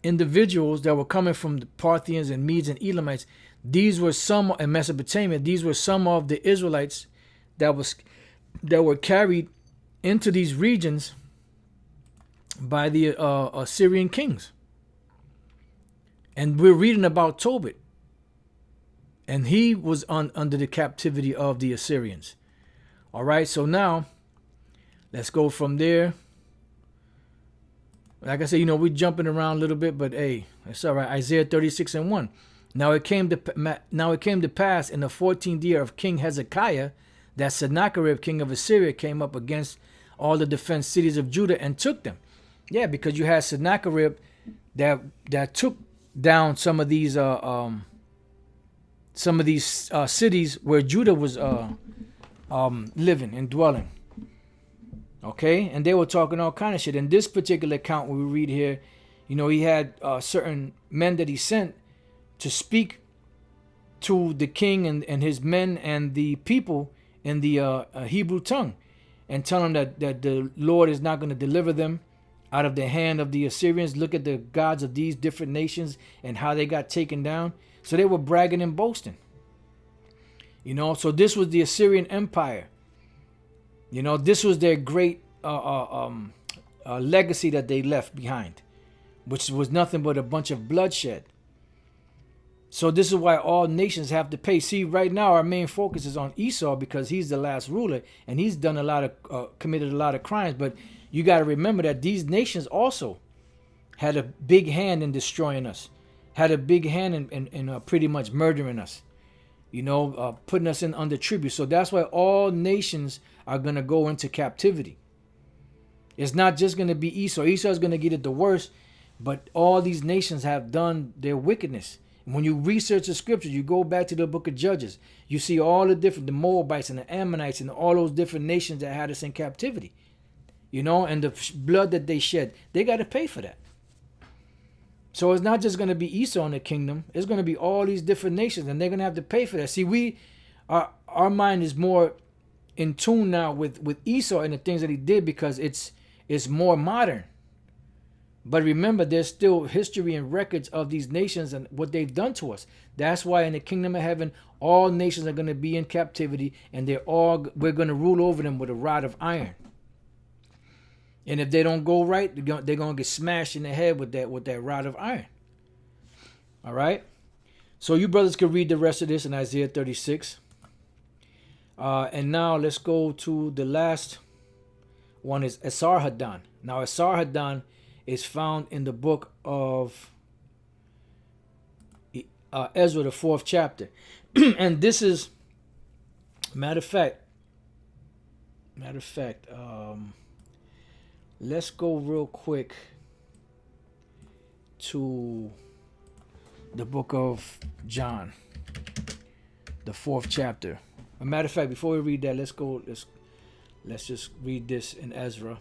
Speaker 1: individuals that were coming from the Parthians and Medes and Elamites, these were some in Mesopotamia, these were some of the Israelites that were carried into these regions by the Assyrian kings. And we're reading about Tobit. And he was under the captivity of the Assyrians. All right, so now let's go from there. Like I said, we're jumping around a little bit, but hey, it's all right. Isaiah 36:1. Now it came to pass in the 14th year of King Hezekiah that Sennacherib, king of Assyria, came up against all the defense cities of Judah and took them. Yeah, because you had Sennacherib that took down some of these cities where Judah was living and dwelling. Okay, and they were talking all kind of shit. In this particular account, we read here, he had certain men that he sent to speak to the king and his men and the people in the Hebrew tongue, and tell them that the Lord is not going to deliver them out of the hand of the Assyrians. Look at the gods of these different nations and how they got taken down. So they were bragging and boasting. So this was the Assyrian Empire. This was their great legacy that they left behind, which was nothing but a bunch of bloodshed. So this is why all nations have to pay. See, right now our main focus is on Esau because he's the last ruler and he's done committed a lot of crimes. But you got to remember that these nations also had a big hand in destroying us, had a big hand in pretty much murdering us, putting us in under tribute. So that's why all nations are going to go into captivity. It's not just going to be Esau. Esau is going to get it the worst, but all these nations have done their wickedness. When you research the scriptures, you go back to the book of Judges, you see all the Moabites and the Ammonites and all those different nations that had us in captivity, and the blood that they shed, they got to pay for that. So it's not just going to be Esau in the kingdom. It's going to be all these different nations, and they're going to have to pay for that. See, our mind is more in tune now with Esau and the things that he did because it's more modern. But remember, there's still history and records of these nations and what they've done to us. That's why in the kingdom of heaven, all nations are going to be in captivity, and we're going to rule over them with a rod of iron. And if they don't go right, they're going to get smashed in the head with that rod of iron. All right? So you brothers can read the rest of this in Isaiah 36. And now let's go to the last one is Esarhaddon. Now Esarhaddon is found in the book of Ezra, the 4th chapter. And this is, matter of fact, let's go real quick to the book of John, the 4th chapter. A matter of fact, before we read that, let's just read this in Ezra.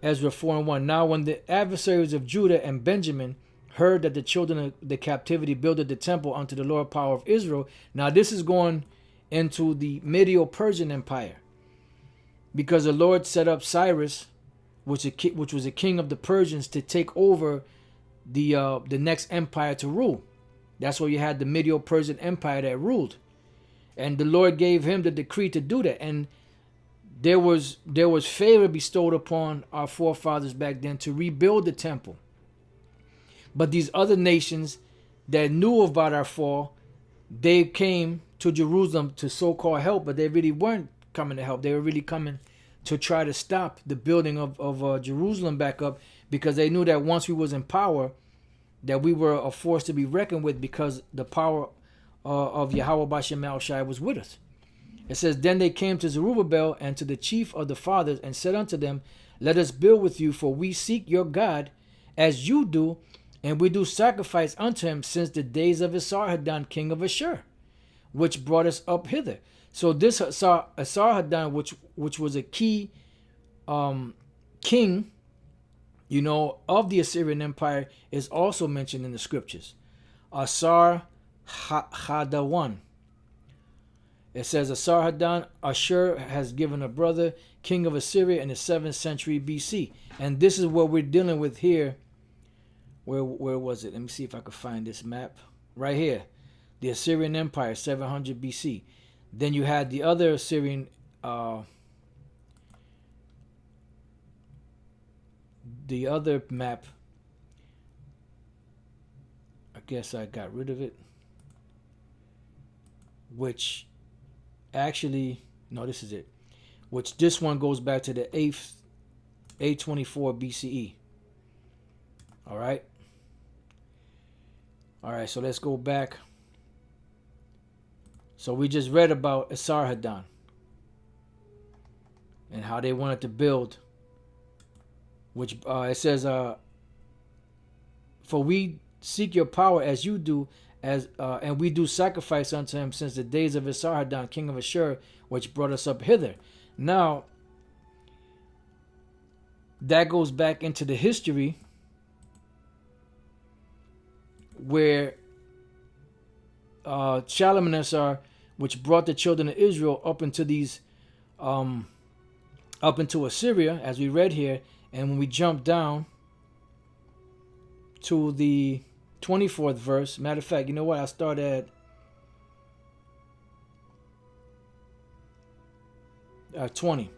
Speaker 1: Ezra 4:1. Now when the adversaries of Judah and Benjamin heard that the children of the captivity builded the temple unto the Lord power of Israel. Now this is going into the Medo-Persian Empire, because the Lord set up Cyrus, which was a king of the Persians, to take over the next empire to rule. That's why you had the Medo-Persian Empire that ruled, and the Lord gave him the decree to do that. And there was favor bestowed upon our forefathers back then to rebuild the temple. But these other nations that knew about our fall, they came to Jerusalem to so-called help, but they really weren't coming to help. They were really coming to try to stop the building of Jerusalem back up, because they knew that once we was in power, that we were a force to be reckoned with, because the power of Yahweh Bashem El Shai was with us. It says, then they came to Zerubbabel and to the chief of the fathers and said unto them, let us build with you, for we seek your God as you do, and we do sacrifice unto him since the days of Esarhaddon, king of Ashur, which brought us up hither. So this Esarhaddon, which was a key king, of the Assyrian Empire, is also mentioned in the scriptures. Esarhaddon. It says, Esarhaddon, Ashur has given a brother, king of Assyria, in the 7th century BC. And this is what we're dealing with here. Where was it? Let me see if I can find this map. Right here. The Assyrian Empire, 700 BC. Then you had the other Assyrian, the other map. I guess I got rid of it. Which actually, no, this is it. Which this one goes back to the 824 BCE. All right. All right, so let's go back. So we just read about Esarhaddon and how they wanted to build, which it says, for we seek your power as you do, and we do sacrifice unto him since the days of Esarhaddon, king of Ashur, which brought us up hither. Now, that goes back into the history where Shalmaneser which brought the children of Israel up into Assyria, as we read here. And when we jump down to the 24th verse, matter of fact, you know what? I'll start at 20.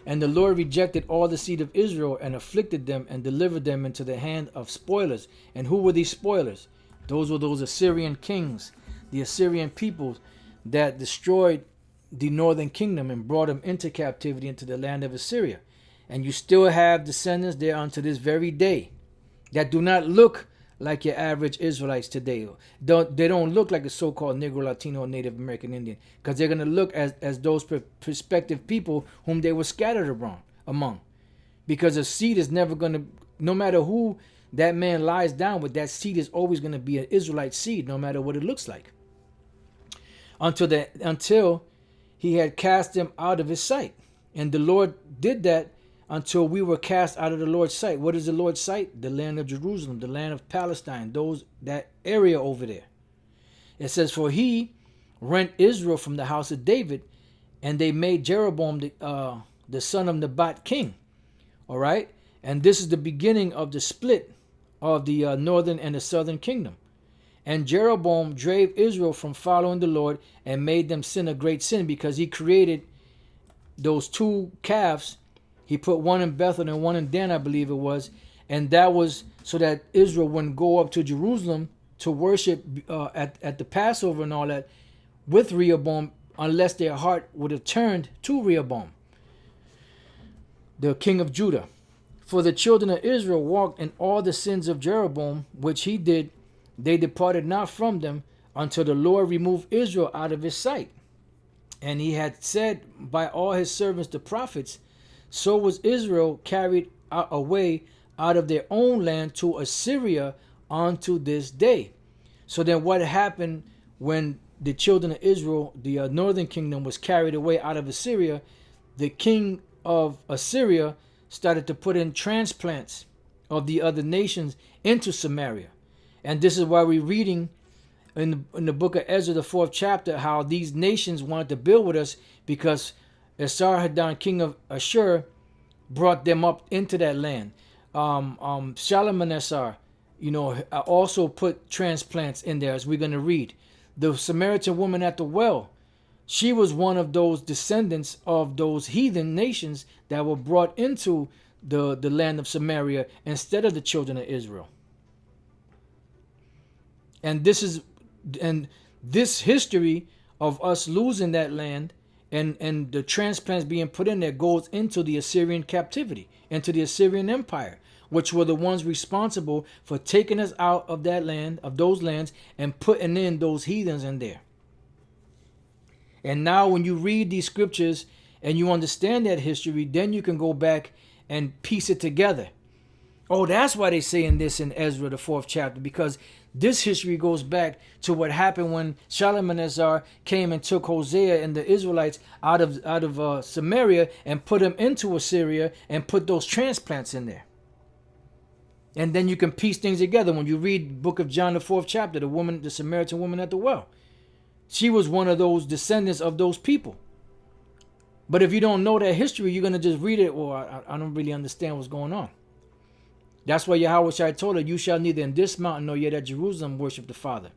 Speaker 1: And the Lord rejected all the seed of Israel and afflicted them and delivered them into the hand of spoilers. And who were these spoilers? Those were those Assyrian kings, the Assyrian peoples that destroyed the northern kingdom and brought them into captivity into the land of Assyria. And you still have descendants there unto this very day that do not look like your average Israelites today. They don't look like a so-called Negro, Latino, or Native American Indian, because they're going to look as those prospective people whom they were scattered among. Because a seed is never going to, no matter who that man lies down with, that seed is always going to be an Israelite seed, no matter what it looks like. Until he had cast them out of his sight. And the Lord did that until we were cast out of the Lord's sight. What is the Lord's sight? The land of Jerusalem, the land of Palestine, that area over there. It says, for he rent Israel from the house of David, and they made Jeroboam the son of Nebat king. All right? And this is the beginning of the split of the northern and the southern kingdom. And Jeroboam drave Israel from following the Lord and made them sin a great sin, because he created those two calves. He put one in Bethel and one in Dan, I believe it was. And that was so that Israel wouldn't go up to Jerusalem to worship at the Passover and all that with Rehoboam, unless their heart would have turned to Rehoboam, the king of Judah. For the children of Israel walked in all the sins of Jeroboam, which he did. They departed not from them until the Lord removed Israel out of his sight. And he had said by all his servants the prophets, so was Israel carried away out of their own land to Assyria unto this day. So then what happened when the children of Israel, the northern kingdom, was carried away out of Assyria? The king of Assyria started to put in transplants of the other nations into Samaria. And this is why we're reading in the book of Ezra, the 4th chapter, how these nations wanted to build with us, because Esarhaddon, king of Ashur, brought them up into that land. Shalmaneser, also put transplants in there, as we're going to read. The Samaritan woman at the well, she was one of those descendants of those heathen nations that were brought into the land of Samaria instead of the children of Israel. And this history of us losing that land and the transplants being put in there goes into the Assyrian captivity, into the Assyrian Empire, which were the ones responsible for taking us out of that land, of those lands, and putting in those heathens in there. And now when you read these scriptures and you understand that history, then you can go back and piece it together. Oh, that's why they say in this in Ezra, the 4th chapter, because this history goes back to what happened when Shalmaneser came and took Hosea and the Israelites out of Samaria and put them into Assyria and put those transplants in there. And then you can piece things together. When you read the book of John, the 4th chapter, the Samaritan woman at the well, she was one of those descendants of those people. But if you don't know that history, you're going to just read it, well, I don't really understand what's going on. That's why Yahweh told her, you shall neither in this mountain nor yet at Jerusalem worship the Father.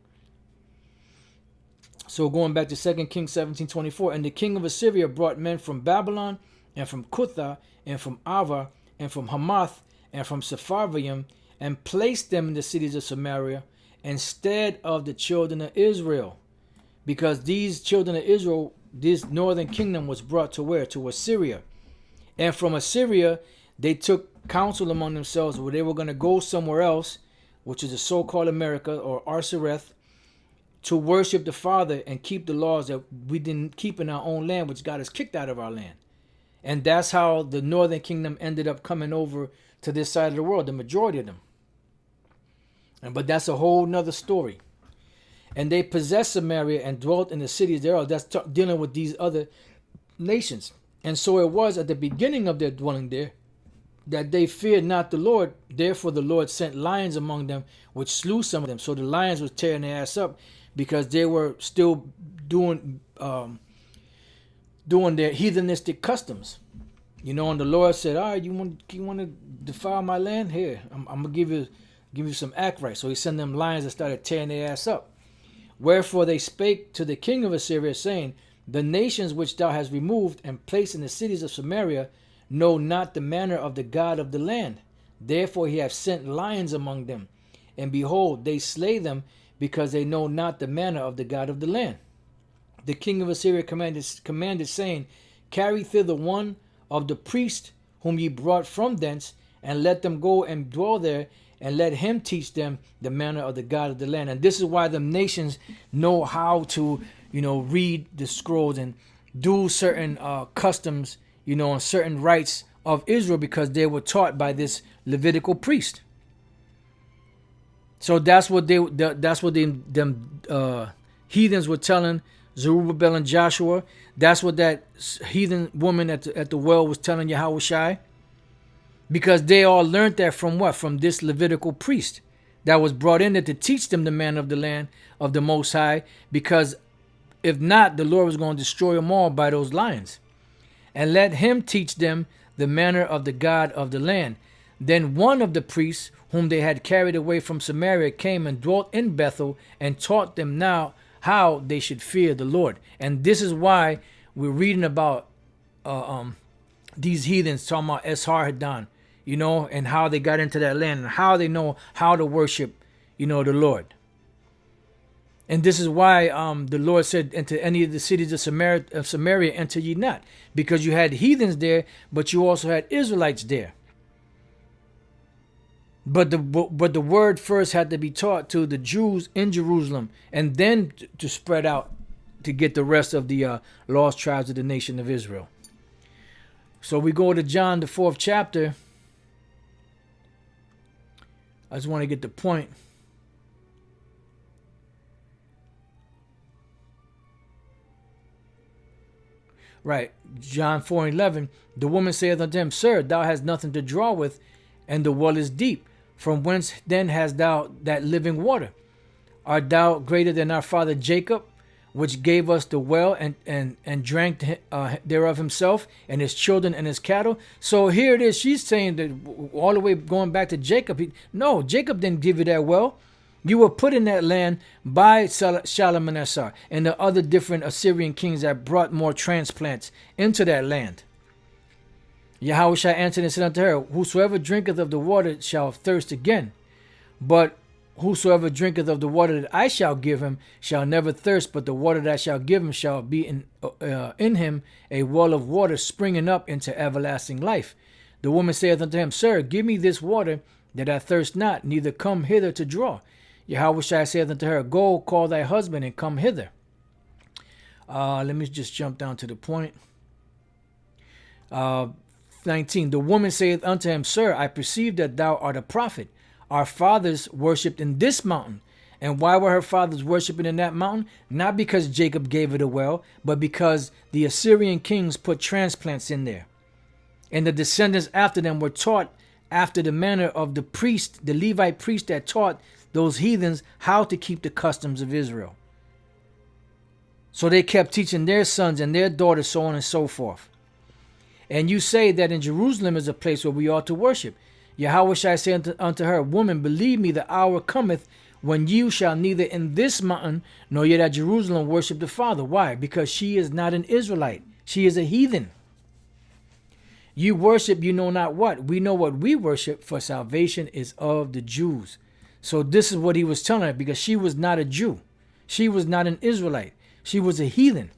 Speaker 1: So going back to 2 Kings 17:24, and the king of Assyria brought men from Babylon and from Cutha and from Ava and from Hamath and from Sepharvaim and placed them in the cities of Samaria instead of the children of Israel. Because these children of Israel, this northern kingdom was brought to where? To Assyria. And from Assyria, they took counsel among themselves where they were going to go somewhere else, which is the so-called America or Arsareth, to worship the Father and keep the laws that we didn't keep in our own land, which got us kicked out of our land. And that's how the northern kingdom ended up coming over to this side of the world, the majority of them. But that's a whole nother story. And they possessed Samaria and dwelt in the cities thereof. That's dealing with these other nations. And so it was at the beginning of their dwelling there that they feared not the Lord. Therefore the Lord sent lions among them, which slew some of them. So the lions was tearing their ass up because they were still doing their heathenistic customs. You know, and the Lord said, all right, you want to defile my land? Here, I'm gonna give you some act right. So he sent them lions that started tearing their ass up. Wherefore they spake to the king of Assyria, saying, the nations which thou hast removed and placed in the cities of Samaria know not the manner of the God of the land. Therefore he hath sent lions among them. And behold, they slay them, because they know not the manner of the God of the land. The king of Assyria commanded, saying, carry thither one of the priests whom ye brought from thence, and let them go and dwell there, and let him teach them the manner of the God of the land. And this is why the nations know how to, read the scrolls and do certain customs, and certain rites of Israel, because they were taught by this Levitical priest. So that's what them heathens were telling Zerubbabel and Joshua. That's what that heathen woman at the well was telling Yahushua. Because they all learned that from what? From this Levitical priest that was brought in there to teach them the manner of the land of the Most High. Because if not, the Lord was going to destroy them all by those lions. And let him teach them the manner of the God of the land. Then one of the priests whom they had carried away from Samaria came and dwelt in Bethel, and taught them now how they should fear the Lord. And this is why we're reading about these heathens talking about Esarhaddon, and how they got into that land and how they know how to worship, the Lord. And this is why the Lord said, into any of the cities of Samaria enter ye not, because you had heathens there, but you also had Israelites there. But the word first had to be taught to the Jews in Jerusalem, and then to spread out to get the rest of the lost tribes of the nation of Israel. So we go to John, the 4th chapter. I just want to get the point. Right, John 4:11. The woman saith unto him, Sir, thou hast nothing to draw with, and the well is deep. From whence then hast thou that living water? Art thou greater than our father Jacob, which gave us the well and drank thereof himself, and his children and his cattle? So here it is. She's saying that all the way going back to Jacob. No, Jacob didn't give you that well. You were put in that land by Shalmaneser and the other different Assyrian kings that brought more transplants into that land. Yahushua answered and said unto her, Whosoever drinketh of the water shall thirst again. But whosoever drinketh of the water that I shall give him shall never thirst, but the water that I shall give him shall be in him a well of water springing up into everlasting life. The woman saith unto him, Sir, give me this water that I thirst not, neither come hither to draw. Yahushua saith unto her, Go, call thy husband, and come hither. Let me just jump down to the point. 19. The woman saith unto him, Sir, I perceive that thou art a prophet. Our fathers worshipped in this mountain. And why were her fathers worshiping in that mountain? Not because Jacob gave it a well, but because the Assyrian kings put transplants in there. And the descendants after them were taught after the manner of the priest, the Levite priest that taught those heathens how to keep the customs of Israel. So they kept teaching their sons and their daughters, so on and so forth. And you say that in Jerusalem is a place where we ought to worship. Yahushua said unto her, Woman, believe me, the hour cometh when you shall neither in this mountain nor yet at Jerusalem worship the Father. Why? Because she is not an Israelite. She is a heathen. You worship you know not what. We know what we worship, for salvation is of the Jews. So this is what he was telling her, because she was not a Jew. She was not an Israelite. She was a heathen.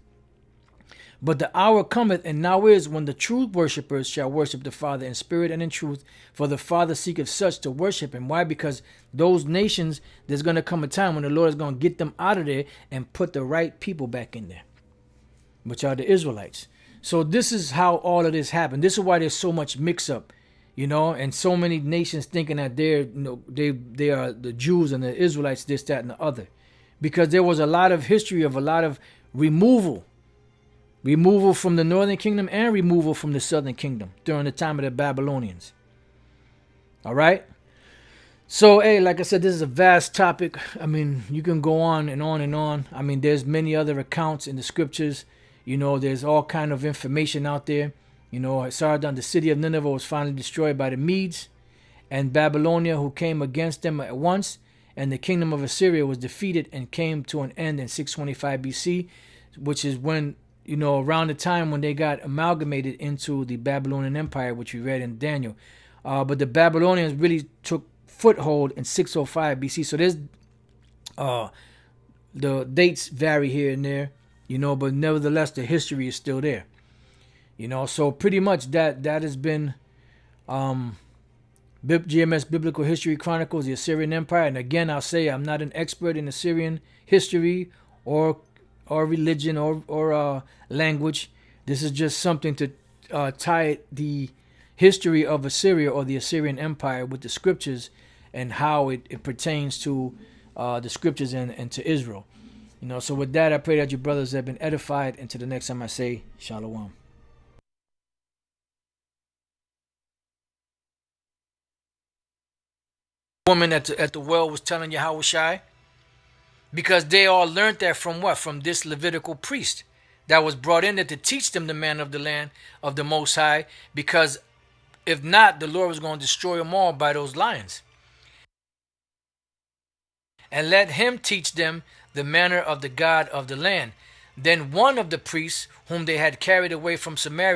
Speaker 1: But the hour cometh, and now is, when the true worshipers shall worship the Father in spirit and in truth, for the Father seeketh such to worship him. Why? Because those nations, there's going to come a time when the Lord is going to get them out of there and put the right people back in there, which are the Israelites. So this is how all of this happened. This is why there's so much mix-up, and so many nations thinking that they are the Jews and the Israelites, this, that, and the other. Because there was a lot of history of a lot of removal from the northern kingdom and removal from the southern kingdom during the time of the Babylonians. All right. So, hey, like I said, this is a vast topic. I mean, you can go on and on and on. I mean, there's many other accounts in the scriptures. You know, there's all kind of information out there. You know, Esarhaddon, the city of Nineveh, was finally destroyed by the Medes and Babylonia, who came against them at once. And the kingdom of Assyria was defeated and came to an end in 625 BC, which is when, you know, around the time when they got amalgamated into the Babylonian Empire, which we read in Daniel. But the Babylonians really took foothold in 605 BC. So there's the dates vary here and there, you know, but nevertheless the history is still there. You know, so pretty much that has been GMS Biblical History Chronicles, the Assyrian Empire. And again, I'll say I'm not an expert in Assyrian history or religion or language. This is just something to tie the history of Assyria or the Assyrian Empire with the scriptures and how it pertains to the scriptures and to Israel. You know, so with that, I pray that your brothers have been edified. Until the next time I say, Shalom. Woman at the well was telling you how was shy? Because they all learned that from what? From this Levitical priest that was brought in there to teach them the man of the land of the Most High. Because if not, the Lord was going to destroy them all by those lions. And let him teach them the manner of the God of the land. Then one of the priests whom they had carried away from Samaria